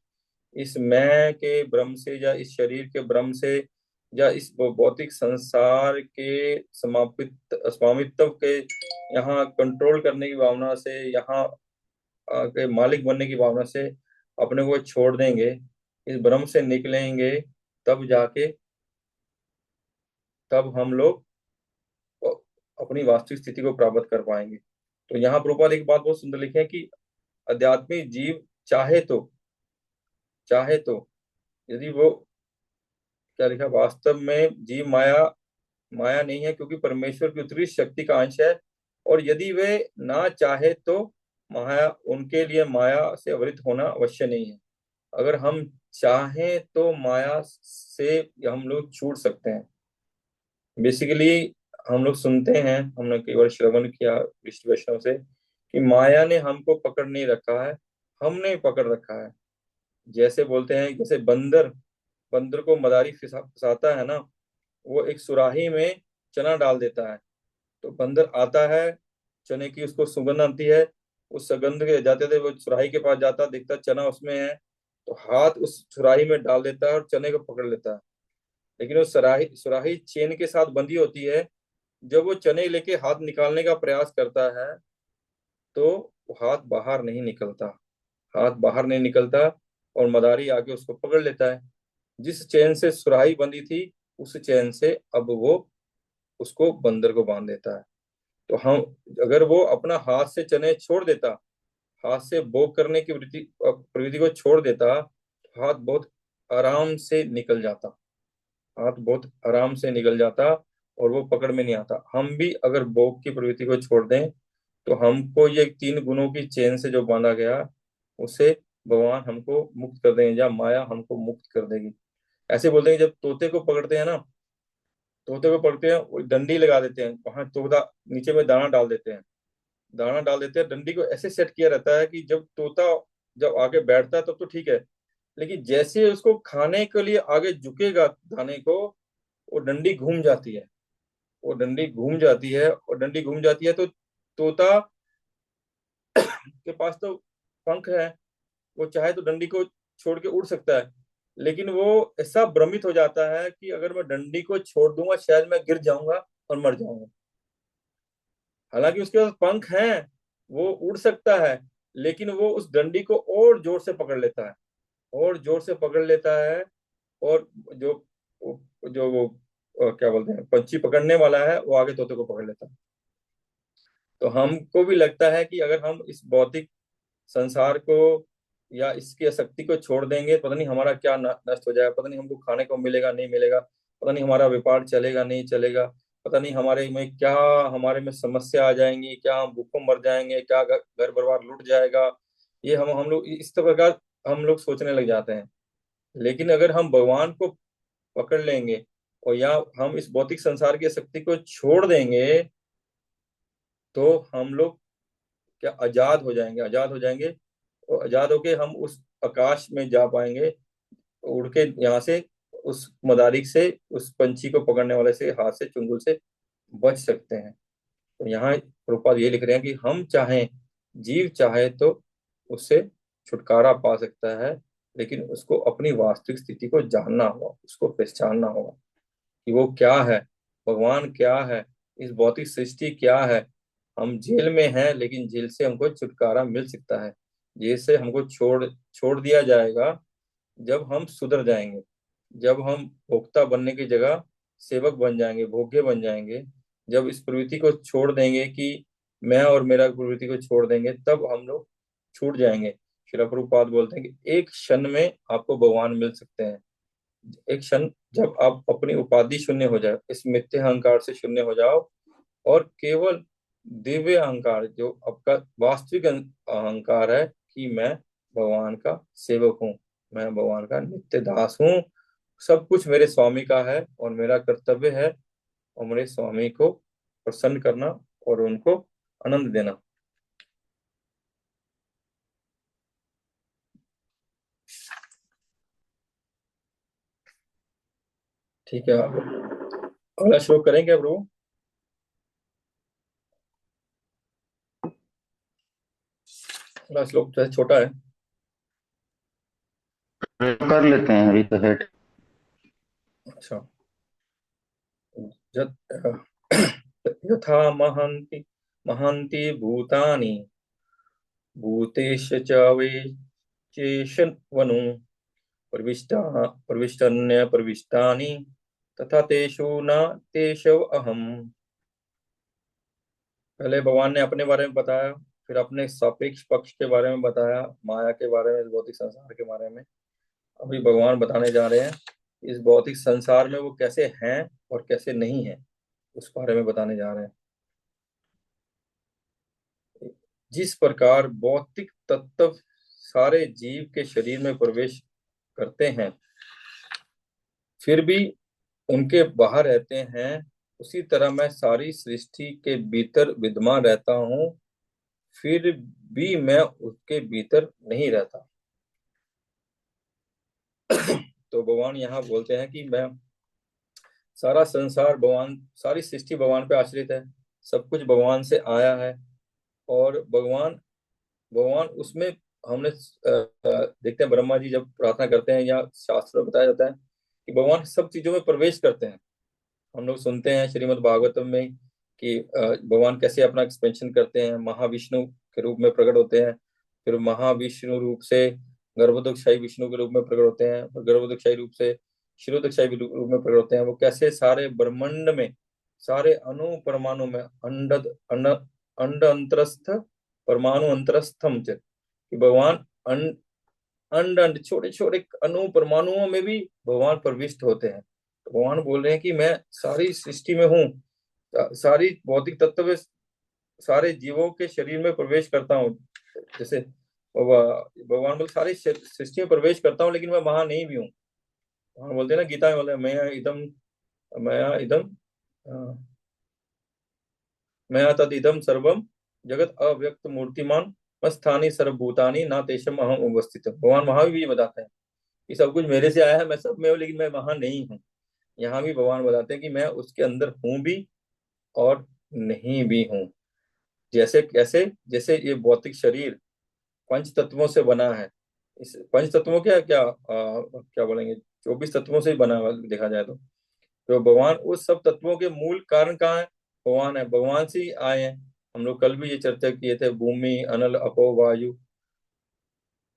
इस मैं के भ्रम से, या इस शरीर के भ्रम से, या इस भौतिक संसार के समापित स्वामित्व के, यहाँ कंट्रोल करने की भावना से, यहाँ के मालिक बनने की भावना से अपने को छोड़ देंगे, इस भ्रम से निकलेंगे, तब जाके, तब हम लोग अपनी वास्तविक स्थिति को प्राप्त कर पाएंगे। तो यहाँ प्रभुपाद एक बात बहुत सुंदर लिखे हैं कि आध्यात्मिक जीव चाहे तो यदि वो, क्या लिखा, वास्तव में जीव माया माया नहीं है, क्योंकि परमेश्वर की उत्कृष्ट शक्ति का अंश है। और यदि वे ना चाहे तो माया, उनके लिए माया से अवरित होना अवश्य नहीं है। अगर हम चाहें तो माया से हम लोग छूट सकते हैं। बेसिकली हम लोग सुनते हैं, हमने कई बार श्रवण किया विष्णु वैष्णव से, कि माया ने हमको पकड़ नहीं रखा है, हमने पकड़ रखा है। जैसे बोलते हैं, जैसे बंदर, बंदर को मदारी फंसाता है ना, वो एक सुराही में चना डाल देता है। तो बंदर आता है, चने की उसको सुगंध आती है, उस सुगंध के जाते थे वो सुराही के पास जाता, देखता चना उसमें है, तो हाथ उस सुराही में डाल देता है और चने को पकड़ लेता है। लेकिन वो सुराही सुराही चेन के साथ बंधी होती है। जब वो चने लेके हाथ निकालने का प्रयास करता है, तो वो हाथ बाहर नहीं निकलता, हाथ बाहर नहीं निकलता, और मदारी आके उसको पकड़ लेता है। जिस चैन से सुराही बंधी थी, उस चैन से अब वो उसको, बंदर को बांध देता है। तो हम, अगर वो अपना हाथ से चने छोड़ देता, हाथ से भोग करने की प्रवृत्ति को छोड़ देता, तो हाथ बहुत आराम से निकल जाता, हाथ बहुत आराम से निकल जाता, और वो पकड़ में नहीं आता। हम भी अगर भोग की प्रवृत्ति को छोड़ दें, तो हमको ये तीन गुणों की चेन से जो बांधा गया, उसे भगवान हमको मुक्त कर देंगे, या माया हमको मुक्त कर देगी। ऐसे बोलते हैं, जब तोते को पकड़ते हैं ना, तोते को पकड़ते हैं, वो डंडी लगा देते हैं वहां, तोता नीचे में दाना डाल देते हैं, दाना डाल देते हैं, डंडी को ऐसे सेट किया रहता है कि जब तोता, जब आगे बैठता है तब तो ठीक है, लेकिन जैसे उसको खाने के लिए आगे झुकेगा दाने को, वो डंडी घूम जाती है, वो डंडी घूम जाती है, और डंडी घूम जाती है तो तोता के पास तो पंख है, वो चाहे तो डंडी को छोड़ के उड़ सकता है, लेकिन वो ऐसा भ्रमित हो जाता है कि अगर मैं डंडी को छोड़ दूंगा, शायद मैं गिर जाऊंगा और मर जाऊंगा। हालांकि उसके पास पंख हैं, वो उड़ सकता है, लेकिन वो उस डंडी को और जोर से पकड़ लेता है, और जोर से पकड़ लेता है। और जो जो वो क्या बोलते हैं, पंछी पकड़ने वाला है, वो आगे तोते को पकड़ लेता है। तो हमको भी लगता है कि अगर हम इस भौतिक संसार को या इसकी आसक्ति को छोड़ देंगे, पता नहीं हमारा क्या नष्ट हो जाएगा, पता नहीं हमको खाने को मिलेगा नहीं मिलेगा, पता नहीं हमारा व्यापार चलेगा नहीं चलेगा, पता नहीं हमारे में क्या, हमारे में समस्या आ जाएंगी, क्या हम भूखों मर जाएंगे, क्या घर परिवार लूट जाएगा। ये हम लोग इस प्रकार हम लोग सोचने लग जाते हैं। लेकिन अगर हम भगवान को पकड़ लेंगे, और या हम इस भौतिक संसार की शक्ति को छोड़ देंगे, तो हम लोग क्या आजाद हो जाएंगे, आजाद हो जाएंगे, और आजाद होके हम उस आकाश में जा पाएंगे, उड़ के यहाँ से, उस मदारिक से, उस पंछी को पकड़ने वाले से, हाथ से, चुंगल से बच सकते हैं। तो यहाँ प्रभुपाद ये लिख रहे हैं कि हम चाहें, जीव चाहे तो उससे छुटकारा पा सकता है, लेकिन उसको अपनी वास्तविक स्थिति को जानना होगा, उसको पहचानना होगा कि वो क्या है, भगवान क्या है, इस भौतिक सृष्टि क्या है। हम जेल में हैं, लेकिन जेल से हमको छुटकारा मिल सकता है। जेल से हमको छोड़ छोड़ दिया जाएगा जब हम सुधर जाएंगे, जब हम भोक्ता बनने की जगह सेवक बन जाएंगे, भोग्य बन जाएंगे। जब इस प्रवृत्ति को छोड़ देंगे कि मैं और मेरा, प्रवृत्ति को छोड़ देंगे, तब हम लोग छूट जाएंगे। श्रील प्रभुपाद बोलते हैं कि एक क्षण में आपको भगवान मिल सकते हैं। एक क्षण, जब आप अपनी उपाधि शून्य हो जाए, इस मिथ्या अहंकार से शून्य हो जाओ, और केवल दिव्य अहंकार, जो आपका वास्तविक अहंकार है कि मैं भगवान का सेवक हूँ, मैं भगवान का नित्य दास हूँ, सब कुछ मेरे स्वामी का है और मेरा कर्तव्य है और मेरे स्वामी को प्रसन्न करना और उनको आनंद देना। ठीक है, आप अगला श्लोक करेंगे प्रभु? अगला श्लोक जो है छोटा है। कर लेते हैं अभी तो सेठ। अच्छा। यथा महन्ति महन्ति भूतानि भूतेश च वनु प्रविष्टा प्रविष्टन्य प्रविष्टानि तथा तेषु न तेषु अहम। पहले भगवान ने अपने बारे में बताया, फिर अपने सापेक्ष पक्ष के बारे में बताया, माया के बारे में, इस भौतिक संसार के बारे में। अभी भगवान बताने जा रहे हैं इस भौतिक संसार में वो कैसे हैं और कैसे नहीं है, उस बारे में बताने जा रहे हैं। जिस प्रकार भौतिक तत्व सारे जीव के शरीर में प्रवेश करते हैं फिर भी उनके बाहर रहते हैं, उसी तरह मैं सारी सृष्टि के भीतर विद्यमान रहता हूँ, फिर भी मैं उसके भीतर नहीं रहता। तो भगवान यहाँ बोलते हैं कि मैं सारा संसार भगवान, सारी सृष्टि भगवान पे आश्रित है, सब कुछ भगवान से आया है। और भगवान भगवान उसमें हमने देखते हैं ब्रह्मा जी जब प्रार्थना करते हैं या शास्त्र में बताया जाता है कि भगवान सब चीजों में प्रवेश करते हैं। हम लोग सुनते हैं श्रीमद् भागवतम में कि भगवान कैसे अपना एक्सपेंशन करते हैं, महाविष्णु के रूप में प्रकट होते हैं, फिर महाविष्णु रूप से गर्भोदकशाही विष्णु के रूप में प्रकट होते हैं, और गर्भोदकशाही रूप से क्षीरोदकशाही रूप में प्रकट होते हैं। वो कैसे सारे ब्रह्मांड में, सारे अणु परमाणु में, अंड अंड अंड अंतरस्थ परमाणु अंतरस्थम च, कि भगवान अंड अंड अंड छोटे छोटे अणु परमाणुओं में भी भगवान प्रविष्ट होते हैं। तो भगवान बोल रहे हैं कि मैं सारी सृष्टि में हूँ, सारी भौतिक तत्व में, सारे जीवों के शरीर में प्रवेश करता हूँ। जैसे भगवान बोल सारी सृष्टि में प्रवेश करता हूँ लेकिन मैं वहां नहीं भी हूँ। भगवान बोलते हैं ना गीता में, बोलते हैं मैं इदम मैं तद इदम सर्वम जगत अव्यक्त मूर्तिमान स्थानी सर्वभूतानि ना तेषम अहम उपस्थित। भगवान वहां भी बताते हैं कि सब कुछ मेरे से आया है, मैं सब में हूँ लेकिन मैं वहां नहीं हूँ। यहाँ भी भगवान बताते हैं कि मैं उसके अंदर हूं भी और नहीं भी हूँ। जैसे कैसे, जैसे ये भौतिक शरीर पंच तत्वों से बना है। इस पंच तत्वों क्या क्या क्या बोलेंगे, 24 तत्वों से ही बना हुआ देखा जाए तो भगवान उस सब तत्वों के मूल कारण कहाँ है? भगवान है, भगवान से ही आए हैं। हम लोग कल भी ये चर्चा किए थे, भूमि अनल अपो वायु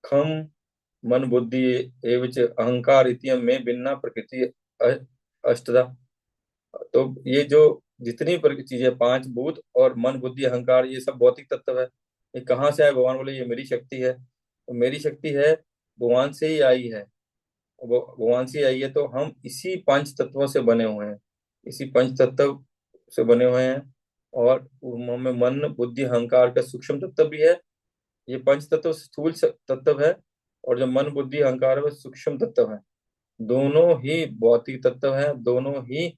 खम मन बुद्धि एवं अहंकार इतियम में भिन्ना प्रकृति अष्टदा। तो ये जो जितनी चीजें, पांच भूत और मन बुद्धि अहंकार, ये सब भौतिक तत्व है। ये कहाँ से आए? भगवान बोले ये मेरी शक्ति है। तो मेरी शक्ति है, भगवान से ही आई है। वो भगवान से ही आई है, तो हम इसी पंच तत्वों से बने हुए हैं, इसी पंच तत्व से बने हुए हैं। और उनमें मन बुद्धि अहंकार का सूक्ष्म तत्व भी है। ये पंच तत्व स्थूल तत्व है, और जो मन बुद्धि अहंकार है वो सूक्ष्म तत्व है। दोनों ही भौतिक तत्व हैं, दोनों ही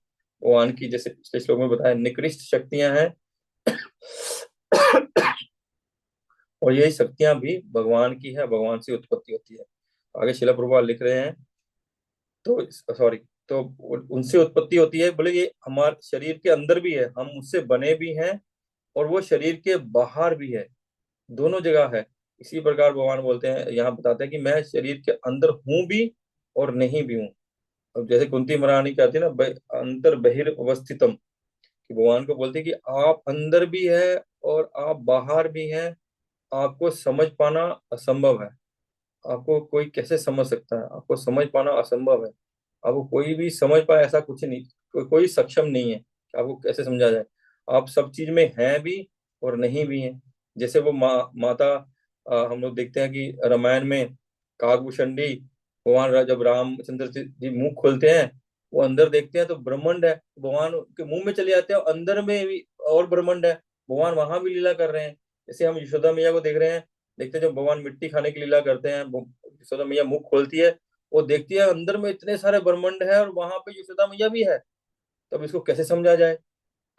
भगवान की, जैसे पिछले श्लोक में बताया, निकृष्ट शक्तियां हैं। और यही शक्तियां भी भगवान की है, भगवान से उत्पत्ति होती है। आगे शिला प्रभुपाद लिख रहे हैं, तो सॉरी, तो उनसे उत्पत्ति होती है, बोले ये हमारे शरीर के अंदर भी है, हम उससे बने भी हैं, और वो शरीर के बाहर भी है, दोनों जगह है। इसी प्रकार भगवान बोलते हैं, यहाँ बताते हैं कि मैं शरीर के अंदर हूं भी और नहीं भी हूँ। अब जैसे कुंती महारानी कहती है ना, अंतर बहिर अवस्थितम, कि भगवान को बोलते हैं कि आप अंदर भी है और आप बाहर भी हैं, आपको समझ पाना असंभव है। आपको कोई कैसे समझ सकता है? आपको समझ पाना असंभव है। आपको कोई भी समझ पाए ऐसा कुछ नहीं, कोई सक्षम नहीं है कि आपको कैसे समझा जाए। आप सब चीज में हैं भी और नहीं भी हैं। जैसे वो माता, हम लोग देखते हैं कि रामायण में काकभूषणी, भगवान जब रामचंद्र जी मुंह खोलते हैं, वो अंदर देखते हैं तो ब्रह्मांड है, भगवान के मुंह में चले जाते हैं और अंदर में भी और ब्रह्मांड है, भगवान वहां भी लीला कर रहे हैं। जैसे हम यशोदा मैया को देख रहे हैं, देखते हैं जब भगवान मिट्टी खाने की लीला करते हैं, यशोदा मैया मुंह खोलती है, वो देखती है अंदर में इतने सारे ब्रह्मांड है और वहां पे यशोदा मैया भी है। तब इसको कैसे समझा जाए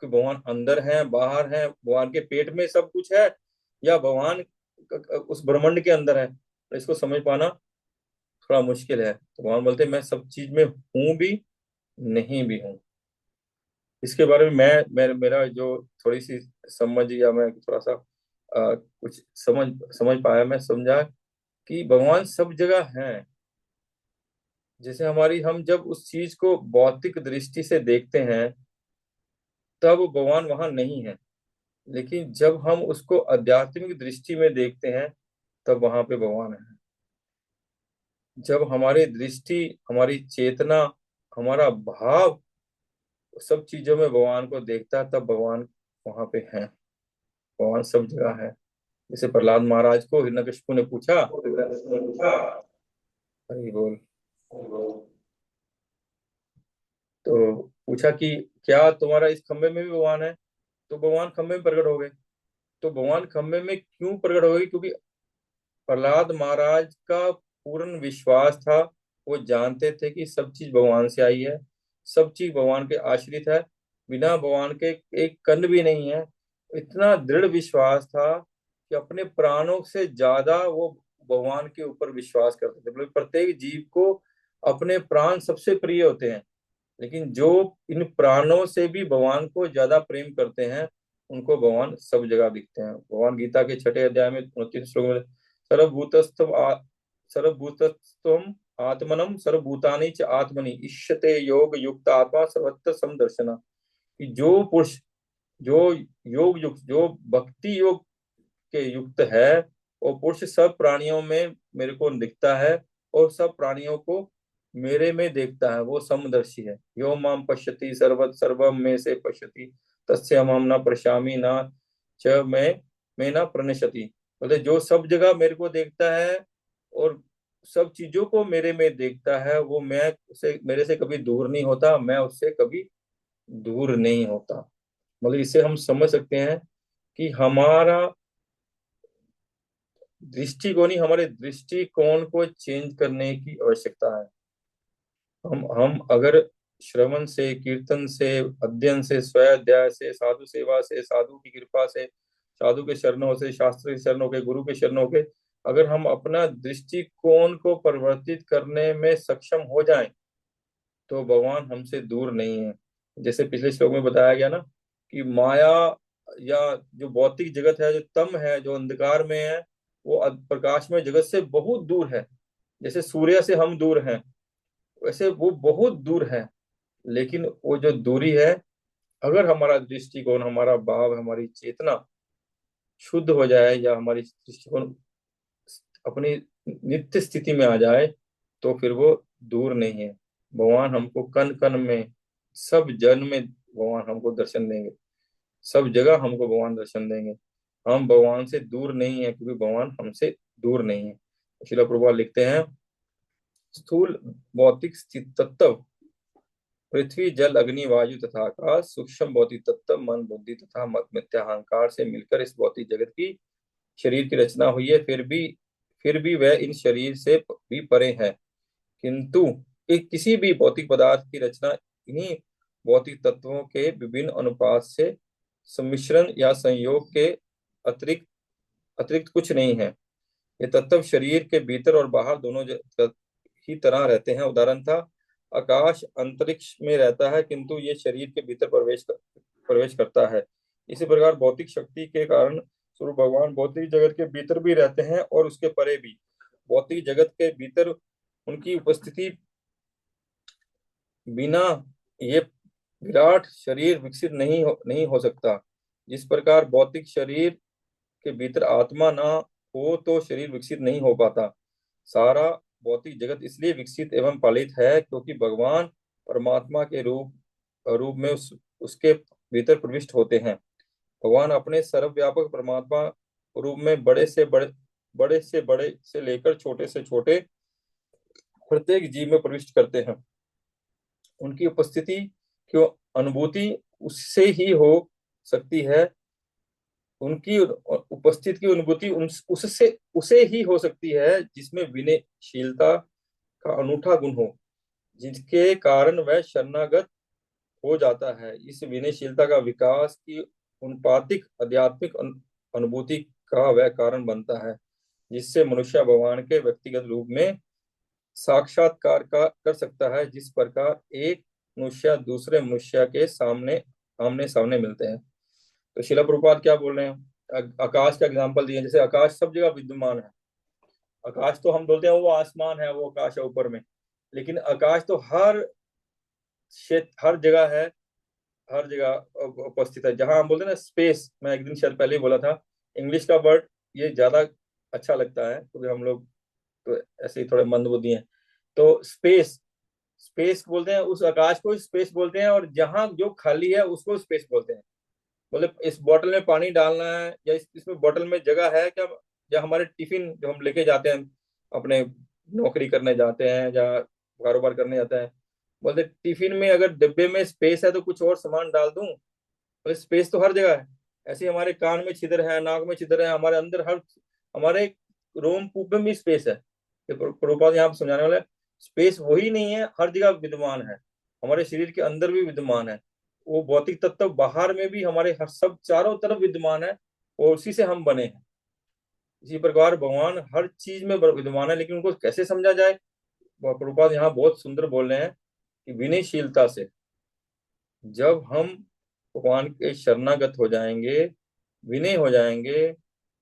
कि भगवान अंदर है बाहर है, भगवान के पेट में सब कुछ है, या भगवान उस ब्रह्मांड के अंदर है? तो इसको समझ पाना थोड़ा मुश्किल है। तो भगवान बोलते हैं मैं सब चीज में हूं भी, नहीं भी हूँ। इसके बारे में मेरा जो थोड़ी सी समझ, या मैं थोड़ा सा कुछ समझ समझ पाया, मैं समझा कि भगवान सब जगह है। जैसे हमारी, हम जब उस चीज को भौतिक दृष्टि से देखते हैं तब भगवान वहां नहीं है, लेकिन जब हम उसको आध्यात्मिक दृष्टि में देखते हैं तब वहां पे भगवान है। जब हमारी दृष्टि, हमारी चेतना, हमारा भाव सब चीजों में भगवान को देखता है तब भगवान वहां पे है। भगवान सब जगह है। जैसे प्रहलाद महाराज को हिरण्यकशिपु ने पूछा, हरि बोल, तो पूछा कि क्या तुम्हारा इस खंबे में भी भगवान है? तो भगवान खंबे में प्रकट हो गए। तो भगवान खंबे में क्यों प्रकट हो गए? क्योंकि प्रहलाद महाराज का पूर्ण विश्वास था। वो जानते थे कि सब चीज भगवान से आई है, सब चीज भगवान के आश्रित है, बिना भगवान के एक कण भी नहीं है। इतना दृढ़ विश्वास था कि अपने प्राणों से ज्यादा वो भगवान के ऊपर विश्वास करते थे। मतलब प्रत्येक जीव को अपने प्राण सबसे प्रिय होते हैं, लेकिन जो इन प्राणों से भी भगवान को ज्यादा प्रेम करते हैं उनको भगवान सब जगह दिखते हैं। भगवान गीता के 6 अध्याय में 29 श्लोक में, सर्वभूतस्थम सर्वभूतस्थम आत्मनम सर्वभूतानि च आत्मनि इष्यते योग युक्त आत्मा सर्वत्र समदर्शना। कि जो पुरुष, जो योग युक्त, जो भक्ति योग के युक्त है, वो पुरुष सब प्राणियों में मेरे को दिखता है और सब प्राणियों को मेरे में देखता है। वो समदर्शी है। यो माम पश्यति सर्वत सर्वम में से पश्यति तस्य माम न प्रशामी न च मैं न प्रणश्यति। बोले जो सब जगह मेरे को देखता है और सब चीजों को मेरे में देखता है, वो मैं उसे, मेरे से कभी दूर नहीं होता, मैं उससे कभी दूर नहीं होता। मतलब इससे हम समझ सकते हैं कि हमारा दृष्टिकोण ही, हमारे दृष्टिकोण को चेंज करने की आवश्यकता है। हम अगर श्रवण से, कीर्तन से, अध्ययन से, स्वाध्याय से, साधु सेवा से, साधु की कृपा से, साधु के शरणों से, शास्त्र के शरणों के, गुरु के शरणों के, अगर हम अपना दृष्टिकोण को परिवर्तित करने में सक्षम हो जाएं तो भगवान हमसे दूर नहीं है। जैसे पिछले श्लोक में बताया गया ना कि माया या जो भौतिक जगत है, जो तम है, जो अंधकार में है, वो प्रकाश में जगत से बहुत दूर है। जैसे सूर्य से हम दूर हैं, वैसे वो बहुत दूर है। लेकिन वो जो दूरी है, अगर हमारा दृष्टिकोण, हमारा भाव, हमारी चेतना शुद्ध हो जाए, या हमारी दृष्टिकोण अपनी नित्य स्थिति में आ जाए, तो फिर वो दूर नहीं है। भगवान हमको कण कण में, सब जन में भगवान हमको दर्शन देंगे, सब जगह हमको भगवान दर्शन देंगे। हम भगवान से दूर नहीं है क्योंकि भगवान हमसे दूर नहीं है। श्रील प्रभुपाद लिखते हैं, स्थूल भौतिक स्थित तत्व पृथ्वी जल अग्नि वायु तथा आकाश, सूक्ष्म भौतिक तत्व मन बुद्धि तथा मिथ्याहंकार से मिलकर इस भौतिक जगत की शरीर की रचना हुई है। फिर भी वह इन शरीर से भी परे है। किंतु किसी भी भौतिक पदार्थ की रचना इन्हीं भौतिक तत्वों के विभिन्न अनुपात से सम्मिश्रण या संयोग के अतिरिक्त अतिरिक्त कुछ नहीं है। ये तत्व शरीर के भीतर और बाहर दोनों ही तरह रहते हैं। उदाहरण था, आकाश अंतरिक्ष में रहता है किंतु ये शरीर के भीतर प्रवेश करता है। इसी प्रकार भौतिक शक्ति के कारण स्वरूप भगवान भौतिक जगत के भीतर भी रहते हैं और उसके परे भी। भौतिक जगत के भीतर उनकी उपस्थिति बिना ये विराट शरीर विकसित नहीं हो सकता। जिस प्रकार भौतिक शरीर के भीतर आत्मा ना हो तो शरीर विकसित नहीं हो पाता। सारा भौतिक जगत इसलिए विकसित एवं पालित है क्योंकि भगवान परमात्मा के रूप में उसके भीतर प्रविष्ट होते हैं। भगवान अपने सर्वव्यापक परमात्मा रूप में बड़े से लेकर छोटे से छोटे प्रत्येक जीव में प्रविष्ट करते हैं। उनकी उपस्थिति की अनुभूति उससे ही हो सकती है। उनकी उपस्थिति की अनुभूति उससे उसे ही हो सकती है जिसमें विनयशीलता, का अनूठा गुण हो, जिसके कारण वह शरणागत हो जाता है। इस विनयशीलता का विकास की उन्पातिक आध्यात्मिक अनुभूति का वह कारण बनता है, जिससे मनुष्य भगवान के व्यक्तिगत रूप में साक्षात्कार का कर सकता है, जिस प्रकार एक मनुष्य दूसरे मनुष्य के सामने आमने सामने मिलते हैं। तो शिला प्रभुपाद क्या बोल रहे हैं, आकाश का एग्जाम्पल दिए, जैसे आकाश सब जगह विद्यमान है। आकाश तो हम बोलते हैं वो आसमान है, वो आकाश है ऊपर में, लेकिन आकाश तो हर क्षेत्र, हर जगह है, हर जगह उपस्थित है। जहां हम बोलते हैं ना स्पेस, मैं एक दिन शायद पहले ही बोला था, इंग्लिश का वर्ड ये ज्यादा अच्छा लगता है क्योंकि हम लोग तो ऐसे ही थोड़े मंदबुद्धि हैं। तो स्पेस, स्पेस बोलते हैं, उस आकाश को स्पेस बोलते हैं, और जहां जो खाली है उसको स्पेस बोलते हैं। बोले इस बोतल में पानी डालना है, या इसमें बोतल में जगह है क्या, या हमारे टिफिन जो हम लेके जाते हैं अपने नौकरी करने जाते हैं या कारोबार करने जाते हैं, बोलते टिफिन में अगर डिब्बे में स्पेस है तो कुछ और सामान डाल दूं। बोले स्पेस तो हर जगह है। ऐसे ही हमारे कान में छिद्र है, नाक में छिद्र है, हमारे अंदर हर, हमारे रोम कूप में भी स्पेस है। प्रभुपाद यहाँ पे समझाने वाला है, स्पेस वही नहीं है, हर जगह विद्यमान है, हमारे शरीर के अंदर भी विद्यमान है। वो भौतिक तत्व बाहर में भी हमारे हर सब चारों तरफ विद्यमान है, और उसी से हम बने हैं। इसी प्रकार भगवान हर चीज में विद्यमान है, लेकिन उनको कैसे समझा जाए, वह प्रभुपाद यहाँ बहुत सुंदर बोल रहे हैं कि विनयशीलता से जब हम भगवान के शरणागत हो जाएंगे, विनय हो जाएंगे,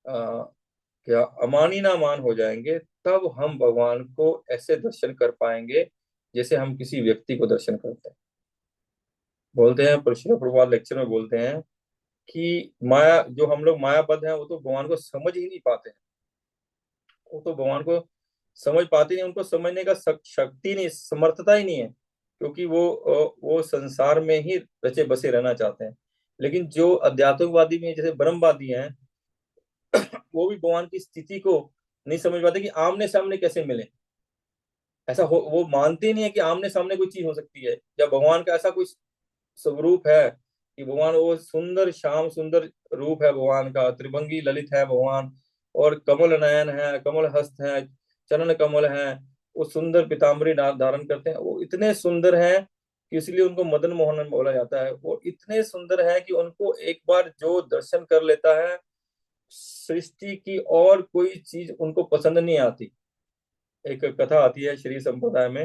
क्या अमानी ना मान हो जाएंगे, तब हम भगवान को ऐसे दर्शन कर पाएंगे जैसे हम किसी व्यक्ति को दर्शन करते हैं। बोलते हैं परशुराम प्रभुपाद लेक्चर में बोलते हैं कि माया, जो हम लोग मायाबद्ध हैं वो तो भगवान को समझ ही नहीं पाते हैं। वो तो भगवान को समझ पाते नहीं, उनको समझने का शक्ति नहीं, समर्थता ही नहीं है, क्योंकि वो संसार में ही रचे बसे रहना चाहते हैं। लेकिन जो अध्यात्मवादी में जैसे ब्रह्मवादी हैं, वो भी भगवान की स्थिति को नहीं समझ पाते कि आमने सामने कैसे मिले। ऐसा हो, वो मानते ही नहीं है कि आमने सामने कोई चीज हो सकती है, या भगवान का ऐसा कोई स्वरूप है कि भगवान वो सुंदर श्याम सुंदर रूप है भगवान का, त्रिभंगी ललित है भगवान, और कमल नयन है, कमल हस्त है, चरण कमल है, वो सुंदर पीताम्बरी धारण करते हैं, वो इतने सुंदर हैं कि इसलिए उनको मदन मोहन बोला जाता है। वो इतने सुंदर है कि उनको एक बार जो दर्शन कर लेता है, सृष्टि की और कोई चीज उनको पसंद नहीं आती। एक कथा आती है श्री संप्रदाय में,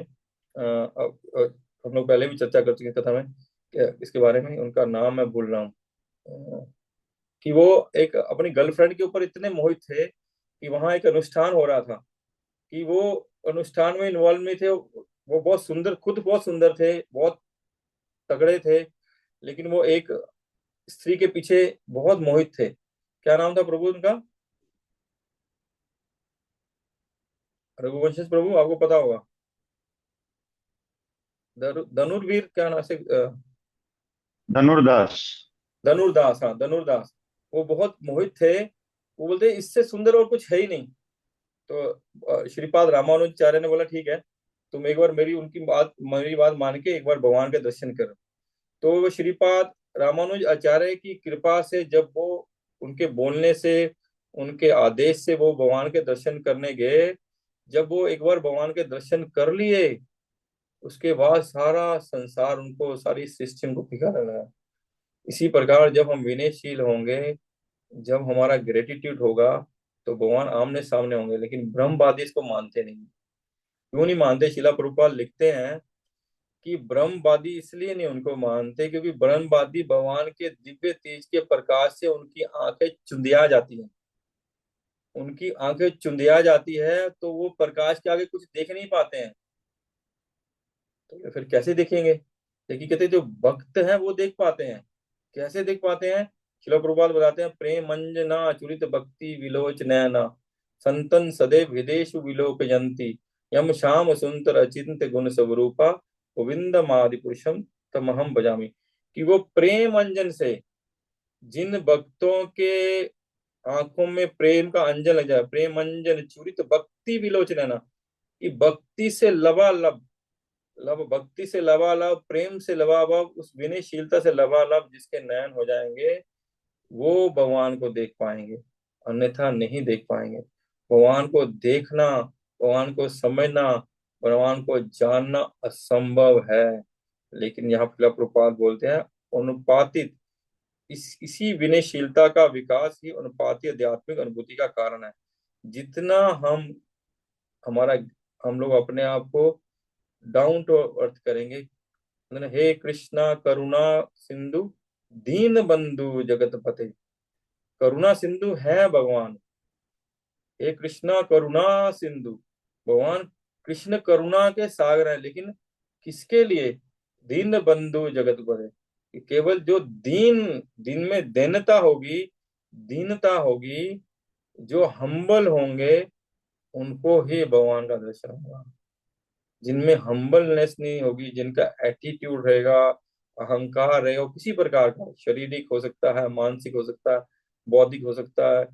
हम लोग पहले भी चर्चा कर चुके हैं कथा में, इसके बारे में, उनका नाम मैं भूल रहा हूँ। कि वो एक अपनी गर्लफ्रेंड के ऊपर इतने मोहित थे कि वहां एक अनुष्ठान हो रहा था, कि वो अनुष्ठान में इन्वॉल्व नहीं थे। वो बहुत सुंदर, खुद बहुत सुंदर थे, बहुत तगड़े थे, लेकिन वो एक स्त्री के पीछे बहुत मोहित थे। क्या नाम था प्रभु उनका, रघुवंश प्रभु, आपको पता होगा। धनुर्वीर क्या नाम से, धनुर्दास। धनुर्दास, हाँ धनुर्दास। वो बहुत मोहित थे, वो बोलते इससे सुंदर और कुछ है ही नहीं। तो श्रीपाद रामानुजाचार्य ने बोला ठीक है, तुम एक बार मेरी बात मान के एक बार भगवान के दर्शन करो। तो वो श्रीपाद रामानुज आचार्य की कृपा से, जब वो उनके बोलने से, उनके आदेश से वो भगवान के दर्शन करने गए, जब वो एक बार भगवान के दर्शन कर लिए, उसके बाद सारा संसार उनको, सारी सृष्टि उनको पिघाने लगा। इसी प्रकार जब हम विनयशील होंगे, जब हमारा ग्रेटिट्यूड होगा, तो भगवान आमने सामने होंगे। लेकिन ब्रह्मवादी इसको मानते नहीं। क्यों नहीं मानते, शिला प्रभुपाद लिखते हैं कि ब्रह्मवादी इसलिए नहीं उनको मानते क्योंकि ब्रह्मवादी भगवान के दिव्य तेज के प्रकाश से उनकी आंखें चुंधिया जाती हैं। उनकी आंखें चुंधिया जाती है तो वो प्रकाश के आगे कुछ देख नहीं पाते हैं। तो फिर कैसे देखेंगे, लेकिन कहते हैं जो भक्त हैं वो देख पाते हैं। कैसे देख पाते हैं, शिला प्रभुपाद बताते हैं, प्रेम अंजना चुरित भक्ति विलोच नैना, संतन सदैव हृदयेषु विलोकयन्ति, यम श्याम सुंदर अचिंत्य गुण स्वरूपा, गोविंद आदि पुरुषम तमहम भजामि। कि वो प्रेम अंजन से, जिन भक्तों के आंखों में प्रेम का अंजन लग जाए, प्रेम अंजन चूरित भक्ति विलोचन, ना कि भक्ति से लबालब, लब भक्ति से लबालब, प्रेम से लबालब, उस विनयशीलता से लबालब जिसके नयन हो जाएंगे, वो भगवान को देख पाएंगे, अन्यथा नहीं देख पाएंगे। भगवान को देखना, भगवान को समझना, भगवान को जानना असंभव है। लेकिन यहाँ फिलहाल प्रभुपाद बोलते हैं अनुपातित, इसी विनयशीलता का विकास ही अनुपाती आध्यात्मिक अनुभूति का कारण है। जितना हम हमारा हम लोग अपने आप को डाउन टू अर्थ करेंगे, मतलब हे कृष्णा करुणा सिंधु दीन बंधु जगत पते, करुणा सिंधु है भगवान। हे कृष्णा करुणा सिंधु, भगवान कृष्ण करुणा के सागर है, लेकिन किसके लिए? दीन बंधु जगत पते, कि केवल जो दिन में दीनता होगी, दीनता होगी, जो हम्बल होंगे, उनको ही भगवान का दर्शन होगा। जिनमें हम्बलनेस नहीं होगी, जिनका एटीट्यूड रहेगा, अहंकार रहेगा, किसी प्रकार का, शारीरिक हो सकता है, मानसिक हो सकता है, बौद्धिक हो सकता है,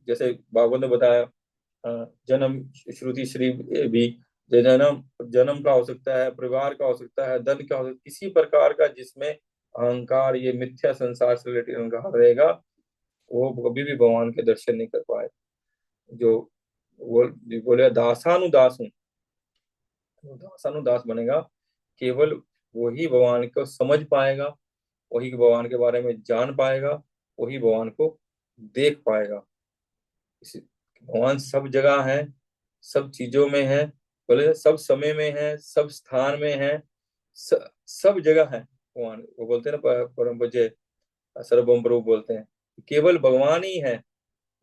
जैसे भागवत ने बताया, जन्म श्रुति श्री भी, जन्म जन्म का हो सकता है, परिवार का हो सकता है, धन का हो सकता है, किसी प्रकार का जिसमें अहंकार, ये मिथ्या संसार से रिलेटेड अहंकार रहेगा, वो कभी भी भगवान के दर्शन नहीं कर पाए। जो वो बोले दासानुदास हूँ, वो दासानुदास बनेगा, केवल वही भगवान को समझ पाएगा, वही भगवान के बारे में जान पाएगा, वही भगवान को देख पाएगा। भगवान सब जगह है, सब चीजों में है, बोले सब समय में है, सब स्थान में है, सब जगह है भगवान। वो बोलते हैं ना, परम पूज्य सर्वभौम प्रभु बोलते हैं, केवल भगवान ही है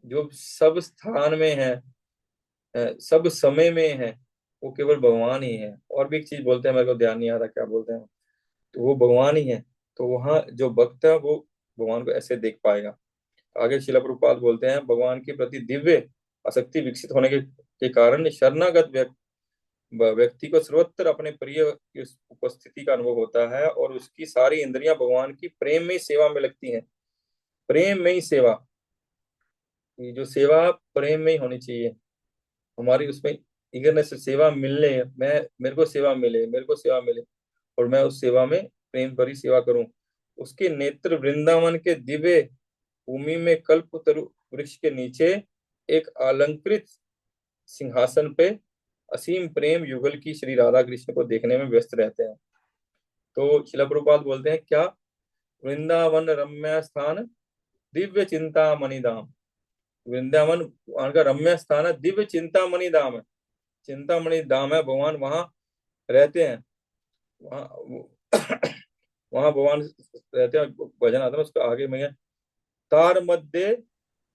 जो सब स्थान में है, सब समय में है, वो केवल भगवान ही है। और भी एक चीज बोलते हैं, मेरे को ध्यान नहीं आ रहा क्या बोलते हैं, तो वो भगवान ही है। तो वहाँ जो भक्त है वो भगवान को ऐसे देख पाएगा। आगे शिला प्रभुपाद बोलते हैं, भगवान के प्रति दिव्य आसक्ति विकसित होने के कारण शरणागत व्यक्ति को सर्वत्र अपने प्रिय की उपस्थिति का अनुभव होता है, और उसकी सारी इंद्रियां भगवान की प्रेम में ही सेवा में लगती हैं। प्रेम में ही सेवा, ये जो सेवा प्रेम में ही होनी चाहिए हमारी, उसमें इगरनेस से सेवा मिलने, मैं मेरे को सेवा मिले, मेरे को सेवा मिले, और मैं उस सेवा में प्रेम भरी सेवा करूं। उसके नेत्र वृंदावन के दिव्य भूमि में कल्प तरु वृक्ष के नीचे एक अलंकृत सिंहासन पे असीम प्रेम युगल की श्री राधा कृष्ण को देखने में व्यस्त रहते हैं। तो शिला प्रभुपाद बोलते हैं, क्या वृंदावन रम्य स्थान दिव्य चिंतामणि धाम, वृंदावन वहां का रम्य स्थान है, दिव्य चिंतामणि धाम है, चिंतामणि धाम है, भगवान वहां रहते हैं। वहां वहां भगवान रहते हैं। भजन आता है उसका आगे में, तार मध्य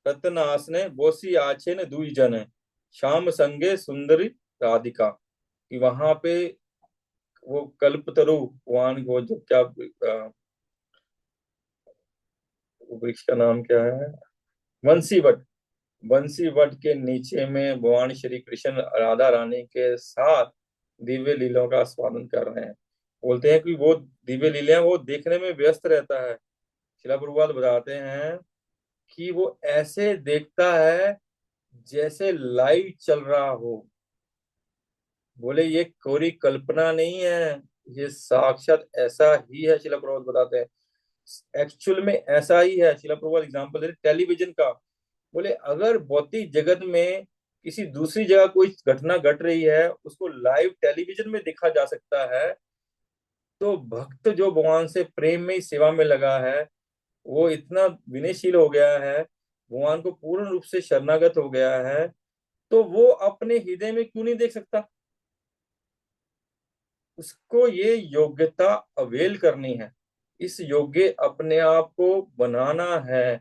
रत्नासने बोसी आछे ने दुई जन है, श्याम संगे सुंदरी राधिका, कि वहां पे वो कल्पतरु, वहां वो जो क्या वो वृक्ष का नाम क्या है, बंसी वट, बंसी वट के नीचे में भगवान श्री कृष्ण राधा रानी के साथ दिव्य लीलाओं का आस्वादन कर रहे हैं। बोलते हैं कि वो दिव्य लीलाएं वो देखने में व्यस्त रहता है। शिला प्रभुपाद बताते हैं कि वो ऐसे देखता है जैसे लाइव चल रहा हो। बोले ये कोरी कल्पना नहीं है, ये साक्षात ऐसा ही है। शिला प्रभुपाद बताते हैं एक्चुअल में ऐसा ही है। शिला प्रभुपाद एग्जाम्पल दे रहे टेलीविजन का। बोले अगर भौतिक जगत में किसी दूसरी जगह कोई घटना घट रही है, उसको लाइव टेलीविजन में देखा जा सकता है, तो भक्त जो भगवान से प्रेम में ही सेवा में लगा है, वो इतना विनयशील हो गया है, भगवान को पूर्ण रूप से शरणागत हो गया है, तो वो अपने हृदय में क्यों नहीं देख सकता? उसको ये योग्यता अवेल करनी है, इस योग्य अपने आप को बनाना है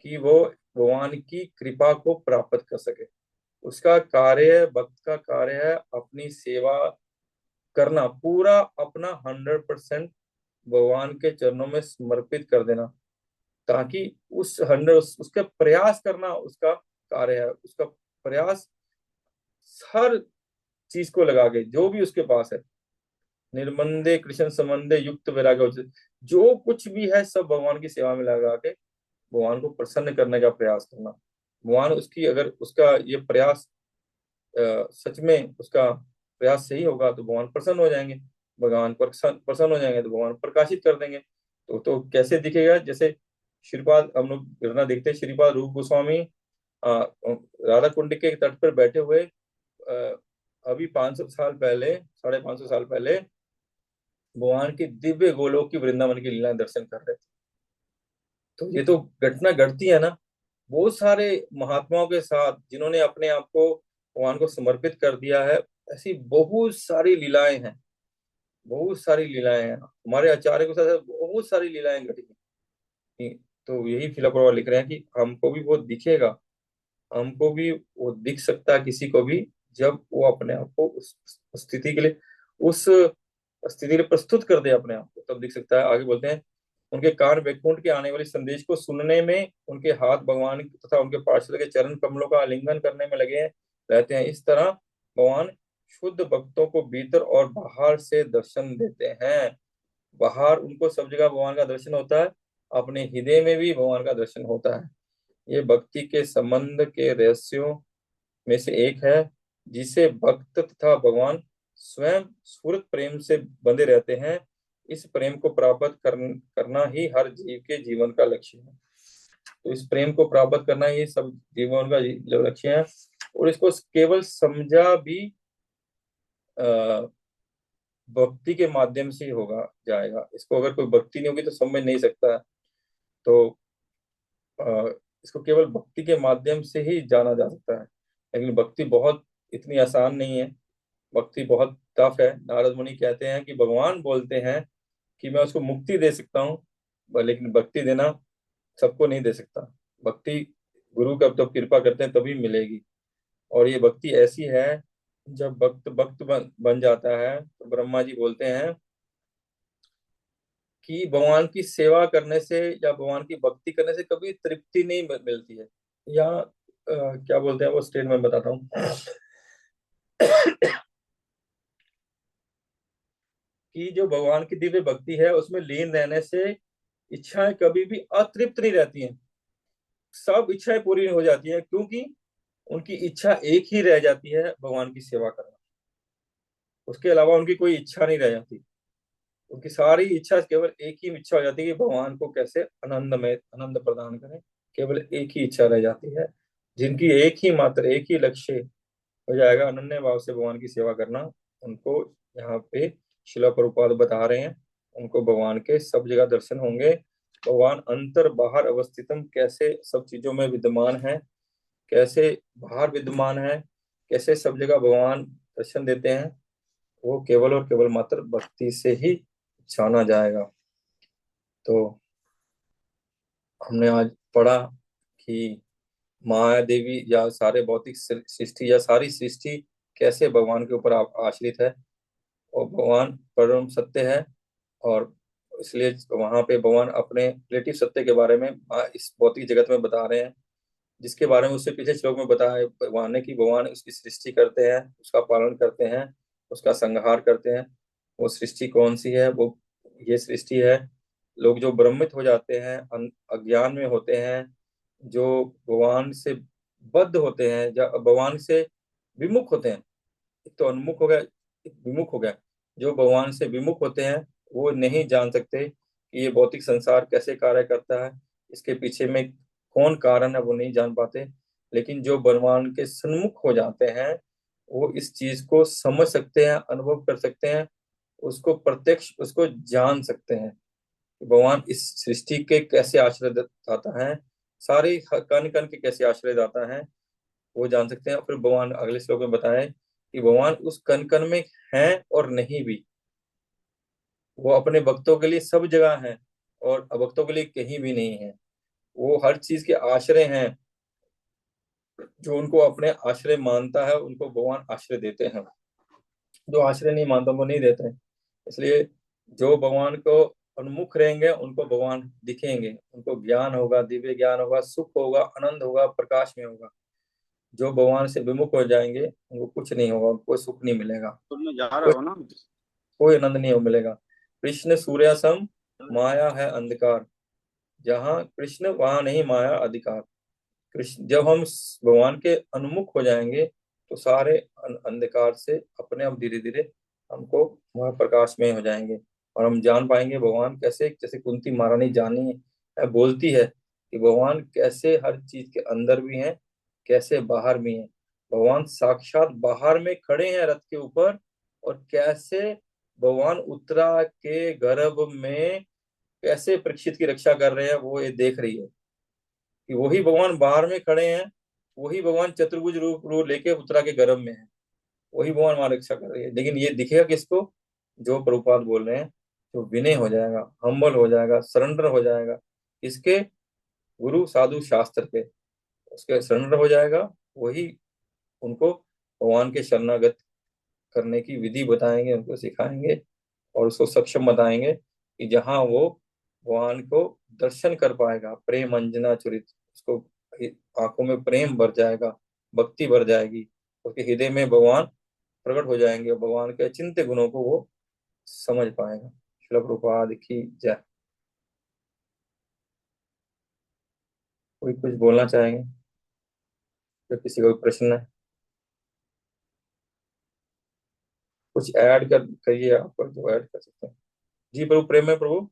कि वो भगवान की कृपा को प्राप्त कर सके। उसका कार्य, भक्त का कार्य है अपनी सेवा करना, पूरा अपना 100% भगवान के चरणों में समर्पित कर देना, ताकि उस 100 उसका प्रयास करना उसका कार्य है। उसका प्रयास हर चीज को लगा के, जो भी उसके पास है, निर्मंदे कृष्ण संबंधे युक्त वैराग्य, जो कुछ भी है सब भगवान की सेवा में लगा के भगवान को प्रसन्न करने का प्रयास करना। भगवान उसकी, अगर उसका ये प्रयास सच में उसका प्रयास सही होगा, तो भगवान प्रसन्न हो जाएंगे। भगवान प्रसन्न हो जाएंगे तो भगवान प्रकाशित कर देंगे। तो कैसे दिखेगा? जैसे श्रीपाद, हम लोग घटना देखते हैं, श्रीपाद रूप गोस्वामी राधा कुंड के तट पर बैठे हुए अभी 500 साल पहले, 550 साल पहले भगवान की दिव्य गोलोक की वृंदावन की लीला दर्शन कर रहे थे। तो ये तो घटना घटती है ना बहुत सारे महात्माओं के साथ, जिन्होंने अपने आप को भगवान को समर्पित कर दिया है। ऐसी बहुत सारी लीलाएं हैं, बहुत सारी लीलाएं हैं, हमारे आचार्य के साथ बहुत सारी लीलाएं घटी हैं। तो यही फिला प्रभुपाद लिख रहे हैं कि हमको भी वो दिखेगा, हमको भी वो दिख सकता है किसी को भी, जब वो अपने आप को उस स्थिति के लिए, उस स्थिति के लिए प्रस्तुत कर दे अपने आप को, तब दिख सकता है। आगे बोलते हैं, उनके कान वैकुंठ के आने वाले संदेश को सुनने में, उनके हाथ भगवान तथा उनके पार्षद के चरण कमलों का आलिंगन करने में लगे रहते हैं। इस तरह भगवान शुद्ध भक्तों को भीतर और बाहर से दर्शन देते हैं। बाहर उनको सब जगह भगवान का दर्शन होता है, अपने हृदय में भी भगवान का दर्शन होता है। ये भक्ति के संबंध के रहस्यों में से एक है, जिसे भक्त तथा भगवान स्वयं स्फुरत प्रेम से बंधे रहते हैं। इस प्रेम को प्राप्त करना ही हर जीव के जीवन का लक्ष्य है। तो इस प्रेम को प्राप्त करना ही सब जीवन का लक्ष्य है। और इसको केवल समझा भी भक्ति के माध्यम से ही होगा जाएगा। इसको अगर कोई भक्ति नहीं होगी तो समझ नहीं सकता है। तो इसको केवल भक्ति के माध्यम से ही जाना जा सकता है। लेकिन भक्ति बहुत इतनी आसान नहीं है, भक्ति बहुत टफ है। नारद मुनि कहते हैं कि भगवान बोलते हैं कि मैं उसको मुक्ति दे सकता हूँ, लेकिन भक्ति देना सबको नहीं दे सकता। भक्ति गुरु का तो कृपा करते हैं तभी मिलेगी। और ये भक्ति ऐसी है, जब भक्त भक्त बन जाता है तो ब्रह्मा जी बोलते हैं कि भगवान की सेवा करने से या भगवान की भक्ति करने से कभी तृप्ति नहीं मिलती है। या क्या बोलते हैं वो स्टेट में बताता हूँ कि जो भगवान की दिव्य भक्ति है उसमें लीन रहने से इच्छाएं कभी भी अतृप्त नहीं रहती हैं। सब इच्छाएं पूरी हो जाती हैं, क्योंकि उनकी इच्छा एक ही रह जाती है, भगवान की सेवा करना। उसके अलावा उनकी कोई इच्छा नहीं रह जाती। उनकी सारी इच्छा केवल एक ही इच्छा हो जाती है कि भगवान को कैसे आनंद में आनंद प्रदान करें। केवल एक ही इच्छा रह जाती है। जिनकी एक ही मात्र एक ही लक्ष्य हो जाएगा अनन्य भाव से भगवान की सेवा करना, उनको यहाँ पे शिला प्रभुपाद बता रहे हैं, उनको भगवान के सब जगह दर्शन होंगे। भगवान अंतर बाहर अवस्थितम कैसे सब चीजों में विद्यमान है, कैसे बाहर विद्यमान है, कैसे सब जगह भगवान दर्शन देते हैं, वो केवल और केवल मात्र भक्ति से ही जाना जाएगा। तो हमने आज पढ़ा कि माया देवी या सारे भौतिक सृष्टि या सारी सृष्टि कैसे भगवान के ऊपर आश्रित है, और भगवान परम सत्य है। और इसलिए वहां पे भगवान अपने रिलेटिव सत्य के बारे में इस भौतिक जगत में बता रहे हैं, जिसके बारे में उससे पिछले श्लोक में बताया है भगवान ने कि भगवान उसकी सृष्टि करते हैं, उसका पालन करते हैं, उसका संहार करते हैं। वो सृष्टि कौन सी है? वो ये सृष्टि है, लोग जो भ्रमित हो जाते हैं, अज्ञान में होते हैं, जो भगवान से बद्ध होते हैं या भगवान से विमुख होते हैं। एक तो उन्मुख हो गया, एक विमुख हो गया। जो भगवान से विमुख होते हैं वो नहीं जान सकते कि ये भौतिक संसार कैसे कार्य करता है, इसके पीछे में कौन कारण है, वो नहीं जान पाते। लेकिन जो भगवान के सन्मुख हो जाते हैं वो इस चीज को समझ सकते हैं, अनुभव कर सकते हैं, उसको प्रत्यक्ष उसको जान सकते हैं कि भगवान इस सृष्टि के कैसे आश्रय दाता है, सारे कण कण के कैसे आश्रय दाता है, वो जान सकते हैं। फिर भगवान अगले श्लोक में बताएं कि भगवान उस कण कण में हैं और नहीं भी। वो अपने भक्तों के लिए सब जगह हैं और अभक्तों के लिए कहीं भी नहीं है। वो हर चीज के आश्रय हैं। जो उनको अपने आश्रय मानता है उनको भगवान आश्रय देते हैं, जो आश्रय नहीं मानता वो नहीं देते हैं। इसलिए जो भगवान को उन्मुख रहेंगे उनको भगवान दिखेंगे, उनको ज्ञान होगा, दिव्य ज्ञान होगा, सुख होगा, आनंद होगा, प्रकाश में होगा। जो भगवान से विमुख हो जाएंगे उनको कुछ नहीं होगा, कोई सुख नहीं मिलेगा, तो मैं जा रहा कोई हो ना। कोई आनंद नहीं मिलेगा। कृष्ण सूर्य सम, माया है अंधकार। जहाँ कृष्ण वहां नहीं माया अधिकार। कृष्ण जब हम भगवान के उन्मुख हो जाएंगे तो सारे अंधकार से अपने आप धीरे धीरे हमको वह प्रकाश में हो जाएंगे। और हम जान पाएंगे भगवान कैसे, जैसे कुंती महारानी जानी बोलती है कि भगवान कैसे हर चीज के अंदर भी हैं, कैसे बाहर भी हैं। भगवान साक्षात बाहर में खड़े हैं रथ के ऊपर, और कैसे भगवान उत्तरा के गर्भ में कैसे परीक्षित की रक्षा कर रहे हैं, वो ये देख रही है कि वही भगवान बाहर में खड़े हैं, वही भगवान चतुर्भुज रूप रूप लेके उत्तरा के गर्भ में है, वही भगवान वहां रक्षा कर रही है। लेकिन ये दिखेगा किसको? जो प्रभुपाद बोल रहे हैं, जो विनय हो जाएगा, हम्बल हो जाएगा, सरेंडर हो जाएगा, इसके गुरु साधु शास्त्र के, उसके सरेंडर हो जाएगा, वही उनको भगवान के शरणागत करने की विधि बताएंगे, उनको सिखाएंगे, और उसको सक्षम बताएंगे कि जहाँ वो भगवान को दर्शन कर पाएगा, प्रेम अंजना चुरित, उसको आंखों में प्रेम भर जाएगा, भक्ति भर जाएगी, उसके हृदय में भगवान प्रकट हो जाएंगे, भगवान के अचिंत्य गुणों को वो समझ पाएगा। श्रील प्रभुपाद की जय। कोई कुछ बोलना चाहेंगे? तो किसी को प्रश्न है, कुछ ऐड कर करिए, आप जो ऐड कर सकते हैं। जी प्रभु, प्रेम है प्रभु।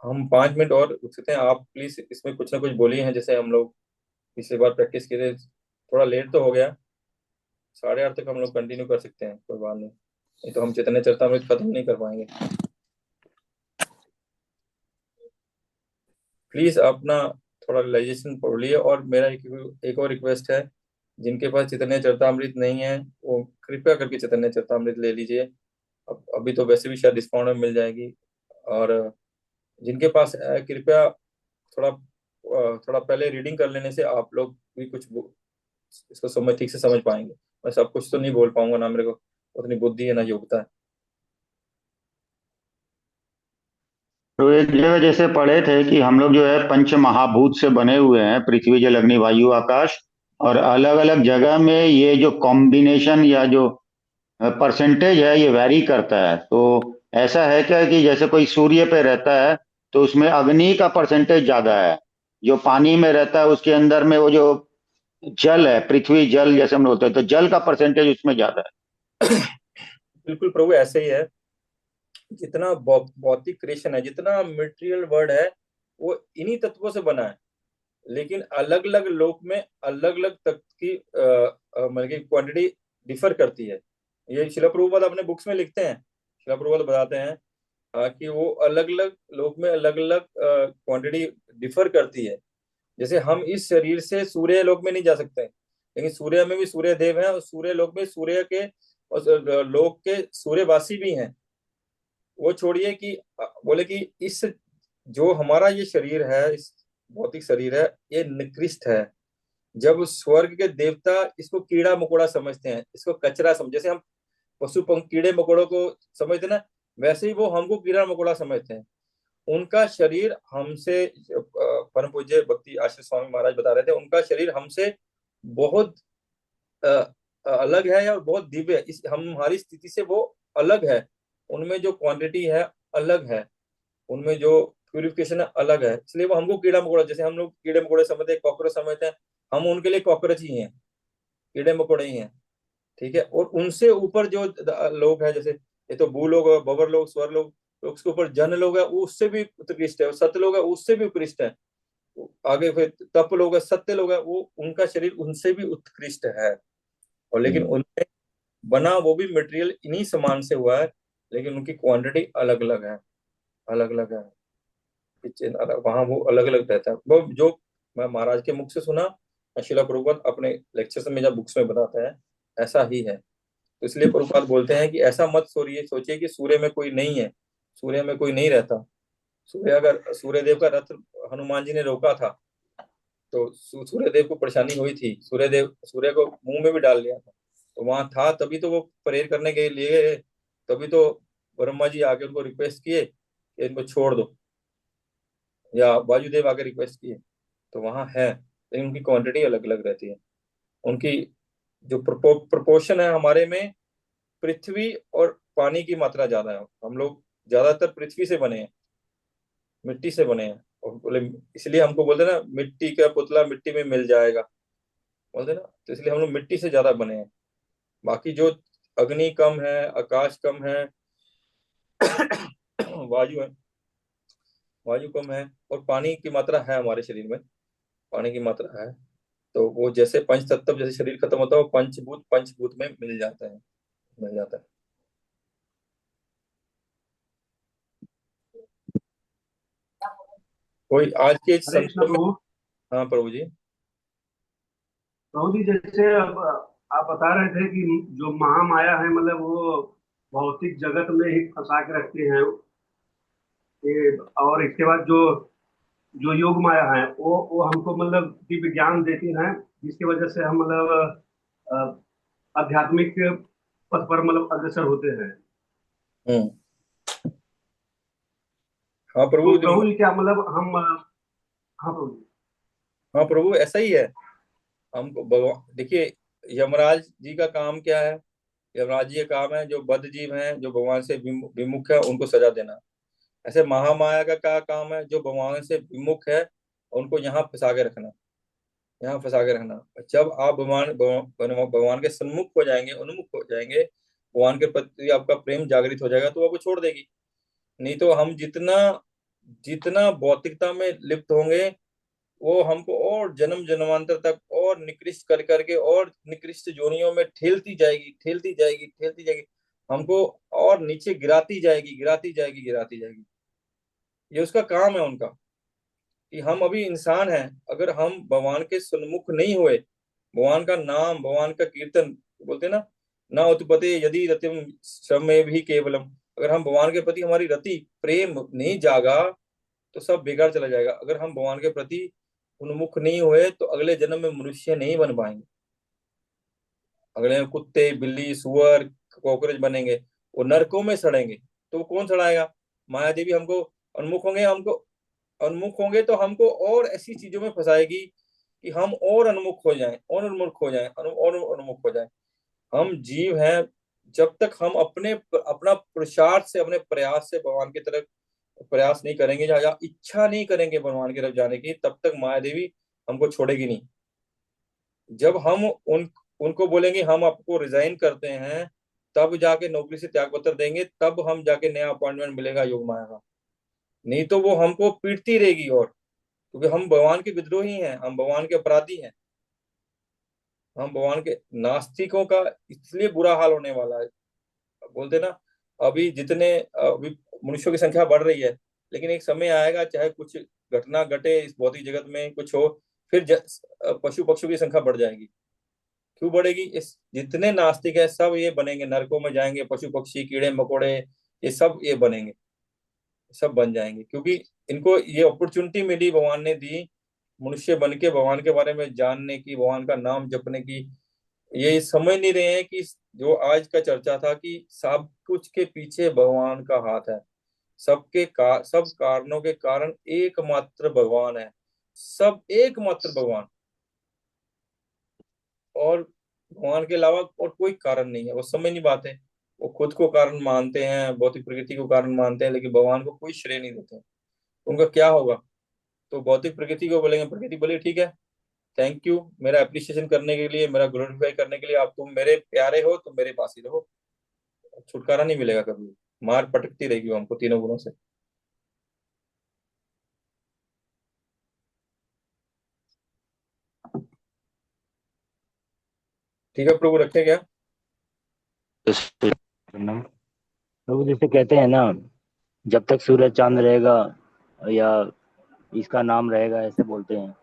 हम 5 मिनट और रुक सकते हैं, आप प्लीज इसमें कुछ ना कुछ बोलिए हैं, जैसे हम लोग पिछली बार प्रैक्टिस किए थे। थोड़ा लेट तो हो गया, 8:30 तक हम लोग कंटिन्यू कर सकते हैं, कोई बात नहीं, नहीं तो हम चैतन्य चरितामृत खत्म नहीं कर पाएंगे। प्लीज अपना थोड़ा रियलाइजेशन पढ़ लिए। और मेरा एक और रिक्वेस्ट है, जिनके पास चैतन्य चरितामृत नहीं है, वो कृपया करके चैतन्य चरितामृत ले लीजिए। अब अभी तो वैसे भी शायद डिस्काउंट में मिल जाएगी। और जिनके पास है, कृपया थोड़ा पहले रीडिंग कर लेने से आप लोग भी कुछ इसको समझ ठीक से समझ पाएंगे। मैं सब कुछ तो नहीं बोल पाऊंगा, ना मेरे को उतनी बुद्धि है, ना योग्यता है। तो एक जगह जैसे पढ़े थे कि हम लोग जो है पंच महाभूत से बने हुए हैं, पृथ्वी जल अग्नि वायु आकाश। और अलग अलग जगह में ये जो कॉम्बिनेशन या जो परसेंटेज है ये वैरी करता है। तो ऐसा है क्या कि जैसे कोई सूर्य पे रहता है तो उसमें अग्नि का परसेंटेज ज्यादा है, जो पानी में रहता है उसके अंदर में वो जो जल है, पृथ्वी जल जैसे हम लोग बोलते हैं, तो जल का परसेंटेज उसमें ज्यादा है। बिल्कुल प्रभु, ऐसे ही है। जितना भौतिक क्रिएशन है, जितना मटेरियल वर्ल्ड है, वो इन्हीं तत्वों से बना है। लेकिन अलग अलग लोक में अलग अलग तत्व की मतलब की क्वांटिटी डिफर करती है। ये शिला प्रभुपाद अपने बुक्स में लिखते हैं। शिला प्रभुपाद बताते हैं कि वो अलग अलग लोक में अलग अलग क्वांटिटी डिफर करती है। जैसे हम इस शरीर से सूर्य लोक में नहीं जा सकते, लेकिन सूर्य में भी सूर्य देव है, और सूर्य लोक में सूर्य के और लोक के सूर्यवासी भी हैं। वो छोड़िए कि बोले कि इस जो हमारा ये शरीर है, इस भौतिक शरीर है, ये निकृष्ट है। जब स्वर्ग के देवता इसको कीड़ा मकोड़ा समझते हैं, इसको कचरा समझ, जैसे हम पशु कीड़े मकोड़ों को समझते हैं ना, वैसे ही वो हमको कीड़ा मकोड़ा समझते हैं। उनका शरीर हमसे परम पूज्य भक्ति आश्रय स्वामी महाराज बता रहे थे, उनका शरीर हमसे बहुत अ, अलग है और बहुत दिव्य है। इस हम हमारी स्थिति से वो अलग है। उनमें जो क्वांटिटी है अलग है, उनमें जो प्यूरिफिकेशन है अलग है, इसलिए वो हमको कीड़ा मकोड़ा, जैसे हम लोग कीड़े मकोड़े समझते हैं, कॉकरोच समझते हैं, हम उनके लिए कॉकरोच ही हैं, कीड़े मकोड़े ही हैं। ठीक है। और उनसे ऊपर जो लोग हैं, जैसे ये तो भू लोग, भवर लोग, स्वर लोग, तो उसके ऊपर जन लोग है, वो उससे भी उत्कृष्ट है, और सत्य लोग है उससे भी उत्कृष्ट है। आगे फिर तप लोग है, सत्य लोग है, वो उनका शरीर उनसे भी उत्कृष्ट है। और लेकिन हम्म। उनमें बना वो भी मटेरियल इन्हीं समान से हुआ है, लेकिन उनकी क्वांटिटी अलग अलग है, अलग अलग है। किचन अलग, वहां वो अलग अलग रहता है। वो जो मैं महाराज के मुख से सुना, शिला प्रभुपाद अपने लेक्चर में जब बुक्स में बताते हैं, ऐसा ही है। तो इसलिए प्रभुपाद बोलते हैं कि ऐसा मत सोचिए कि सूर्य में कोई नहीं है, सूर्य में कोई नहीं रहता। अगर सूर्य देव का रथ हनुमान जी ने रोका था, तो सूर्य देव को परेशानी हुई थी, सूर्य को मुंह में भी डाल लिया था, तो वहां था, तभी तो वो प्रेयर करने के लिए गए। तभी तो ब्रह्मा जी आके उनको रिक्वेस्ट किए कि इनको छोड़ दो, या वायुदेव आके रिक्वेस्ट किए, तो वहां है। लेकिन उनकी क्वांटिटी अलग अलग रहती है। उनकी जो प्रोपोर्शन है हमारे में, पृथ्वी और पानी की मात्रा ज्यादा है। हम लोग ज्यादातर पृथ्वी से बने हैं, मिट्टी से बने हैं, और बोले इसलिए हमको बोलते हैं ना, मिट्टी का पुतला मिट्टी में मिल जाएगा, बोलते हैं ना, तो इसलिए हम लोग मिट्टी से ज्यादा बने हैं। बाकी जो अग्नि कम है, आकाश कम है, वायु है, वायु कम है और पानी की मात्रा है हमारे शरीर में, पानी की मात्रा है। तो वो जैसे पंच तत्व, जैसे शरीर खत्म होता है वो पंचभूत में मिल जाता है, मिल जाता है। कोई आज के हरे कृष्ण संदर्भ में। प्रभु। हाँ प्रभु जी। प्रभु जी, जैसे अब आप बता रहे थे कि जो महामाया है मतलब वो भौतिक जगत में ही फंसा के रखते हैं और इसके बाद जो जो योग माया है वो हमको मतलब दिव्य ज्ञान देती हैं, जिसकी वजह से हम मतलब आध्यात्मिक पथ पर मतलब अग्रसर होते हैं। हम्म। हाँ तो प्रभु प्रभु जी क्या मतलब हम हाँ प्रभु जी। हाँ प्रभु ऐसा ही है। हमको भगवान देखिए, यमराज जी का काम क्या है? यमराज जी का काम है जो बद्ध जीव हैं, जो भगवान से विमुख है, उनको सजा देना। ऐसे महामाया का क्या काम है? जो भगवान से विमुख है उनको यहाँ फंसा के रखना, यहाँ फंसा के रखना। जब आप भगवान के सन्मुख हो जाएंगे, उन्मुख हो जाएंगे, भगवान के प्रति आपका प्रेम जागृत हो जाएगा तो वो आपको छोड़ देगी। नहीं तो हम जितना जितना भौतिकता में लिप्त होंगे, वो हमको और जन्म जन्मांतर तक और निकृष्ट कर करके और निकृष्ट जोनियों में ठेलती जाएगी, ठेलती जाएगी, ठेलती जाएगी, हमको और नीचे गिराती जाएगी, गिराती जाएगी, गिराती जाएगी। ये उसका काम है उनका, कि हम अभी इंसान हैं। अगर हम भगवान के सन्मुख नहीं हुए, भगवान का नाम, भगवान का कीर्तन, बोलते ना, ना उत्पते यदि रतिम श्रमे भी केवलम। अगर हम भगवान के प्रति हमारी रति प्रेम नहीं जागा तो सब बेकार चला जाएगा। अगर हम भगवान के प्रति उन्मुख नहीं हुए तो अगले जन्म में मनुष्य नहीं बन पाएंगे, अगले में कुत्ते, बिल्ली, सुअर, कॉकरोच बनेंगे, वो नरकों में सड़ेंगे। तो वो कौन सड़ाएगा? माया देवी हमको उन्मुख होंगे, हमको उन्मुख होंगे तो हमको और ऐसी चीजों में फंसाएगी कि हम और उन्मुख हो जाएं, और उन्मुख हो जाएं, और उन्मुख हो जाएं। हम जीव हैं, जब तक हम अपना पुरुषार्थ से, अपने प्रयास से भगवान की तरफ प्रयास नहीं करेंगे या इच्छा नहीं करेंगे भगवान की तरफ जाने की, तब तक माया देवी हमको छोड़ेगी नहीं। जब हम उनको बोलेंगे हम आपको रिजाइन करते हैं, तब जाके नौकरी से त्याग पत्र देंगे, तब हम जाके नया अपॉइंटमेंट मिलेगा योग माया का। नहीं तो वो हमको पीटती रहेगी। और क्योंकि हम भगवान के विद्रोही हैं, हम भगवान के अपराधी हैं, हम भगवान के नास्तिकों का इसलिए बुरा हाल होने वाला है। बोलते ना, अभी जितने अभी मनुष्यों की संख्या बढ़ रही है, लेकिन एक समय आएगा चाहे कुछ घटना घटे इस भौतिक जगत में, कुछ हो, फिर पशु पक्षियों की संख्या बढ़ जाएगी। क्यों बढ़ेगी? इस जितने नास्तिक है सब ये बनेंगे, नरकों में जाएंगे, पशु पक्षी, कीड़े मकोड़े, ये सब ये बनेंगे, सब बन जाएंगे। क्योंकि इनको ये अपॉर्चुनिटी मिली, भगवान ने दी, मनुष्य बन के भगवान के बारे में जानने की, भगवान का नाम जपने की। ये समझ नहीं रहे हैं कि जो आज का चर्चा था कि सब कुछ के पीछे भगवान का हाथ है। सब कारणों के कारण एकमात्र भगवान है, सब एकमात्र भगवान। और भगवान के अलावा और कोई कारण नहीं है। वो समझ नहीं पाते, वो खुद को कारण मानते हैं, भौतिक प्रकृति को कारण मानते हैं, लेकिन भगवान को कोई श्रेय नहीं देते। उनका क्या होगा? तो भौतिक प्रकृति को बोलेंगे, प्रकृति बोले ठीक है, थैंक यू, मेरा अप्रिसिएशन करने के लिए, मेरा ग्लोरीफाई करने के लिए, आप तुम मेरे प्यारे हो, तुम मेरे पास ही रहो। छुटकारा नहीं मिलेगा कभी, मार पटकती रहेगी वो हमको तीनों गुणों से। ठीक है प्रभु, रखे क्या? प्रभु जैसे कहते हैं ना, जब तक सूरज चांद रहेगा या इसका नाम रहेगा, ऐसे बोलते हैं।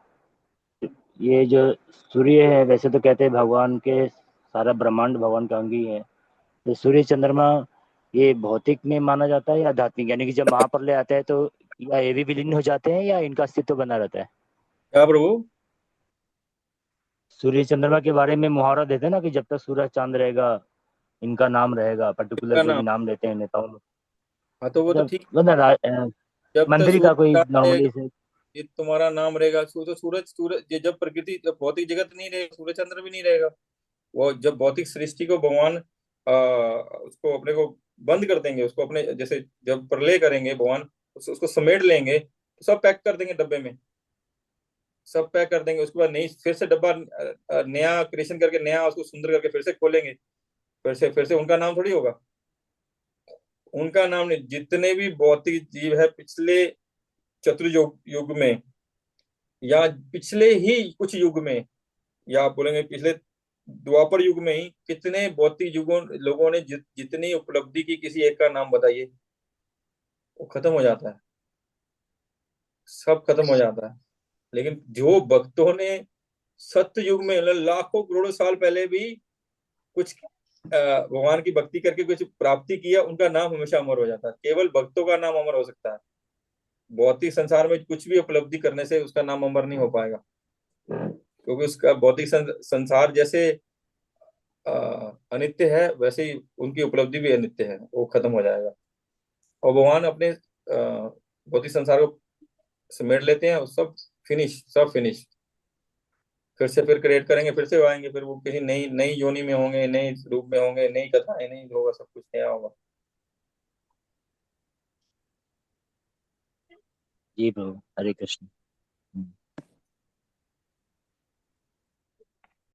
ये जो सूर्य है, वैसे तो कहते हैं भगवान के सारा ब्रह्मांड भगवान का अंग ही है। तो सूर्य चंद्रमा ये भौतिक में माना जाता है या आध्यात्मिक, यानी कि जब महाप्रलय आता है तो या ये भी विलीन हो जाते हैं या इनका अस्तित्व बना रहता है? क्या प्रभु? सूर्य चंद्रमा के बारे में मुहावरा देते हैं ना कि जब तक सूरज चांद रहेगा इनका नाम रहेगा, पर्टिकुलर इसका जो भी नाम, नाम लेते हैं नेताओं लोग। हाँ तो वो तो मतलब ठीक। मतलब जब तक मंत्री का सूरज कोई चांद नॉर्मली रहेगा, से। ये तुम्हारा नाम रहेगा। तो सूरज ये जब प्रकृति, जब भौतिक जगत नहीं रहेगा, सूरज चंद्र भी नहीं रहेगा। वो जब भौतिक सृष्टि को भगवान उसको अपने को बंद कर देंगे, उसको अपने जैसे जब प्रलय करेंगे भगवान, उसको समेट लेंगे, तो सब पैक कर देंगे डब्बे में, सब पैक कर देंगे। उसके बाद नई फिर से डब्बा नया क्रिएशन करके, नया उसको सुंदर करके फिर से खोलेंगे। फिर से उनका नाम थोड़ी होगा, उनका नाम नहीं। जितने भी भौतिक जीव है पिछले चतुर्युग युग में, या पिछले ही कुछ युग में, या आप बोलेंगे पिछले द्वापर युग में ही, कितने भौतिक युगों लोगों ने जितनी उपलब्धि की, किसी एक का नाम बताइए। वो खत्म हो जाता है, सब खत्म हो जाता है। लेकिन जो भक्तों ने सत्य युग में, मतलब लाखों करोड़ों साल पहले भी कुछ भगवान की भक्ति करके कुछ प्राप्ति किया, उनका नाम हमेशा अमर हो जाता है। केवल भक्तों का नाम अमर हो सकता है। भौतिक संसार में कुछ भी उपलब्धि करने से उसका नाम अमर नहीं हो पाएगा, क्योंकि उसका भौतिक संसार जैसे अनित्य है, वैसे ही उनकी उपलब्धि भी अनित्य है, वो खत्म हो जाएगा। और भगवान अपने भौतिक संसार को समेट लेते हैं, और सब फिनिश, सब फिनिश। फिर से फिर क्रिएट करेंगे, फिर से आएंगे, फिर वो किसी नई नई योनि में होंगे, नई रूप में होंगे, नई कथाएं, नई होगा, सब कुछ नया होगा। जी प्रभु, हरे कृष्ण।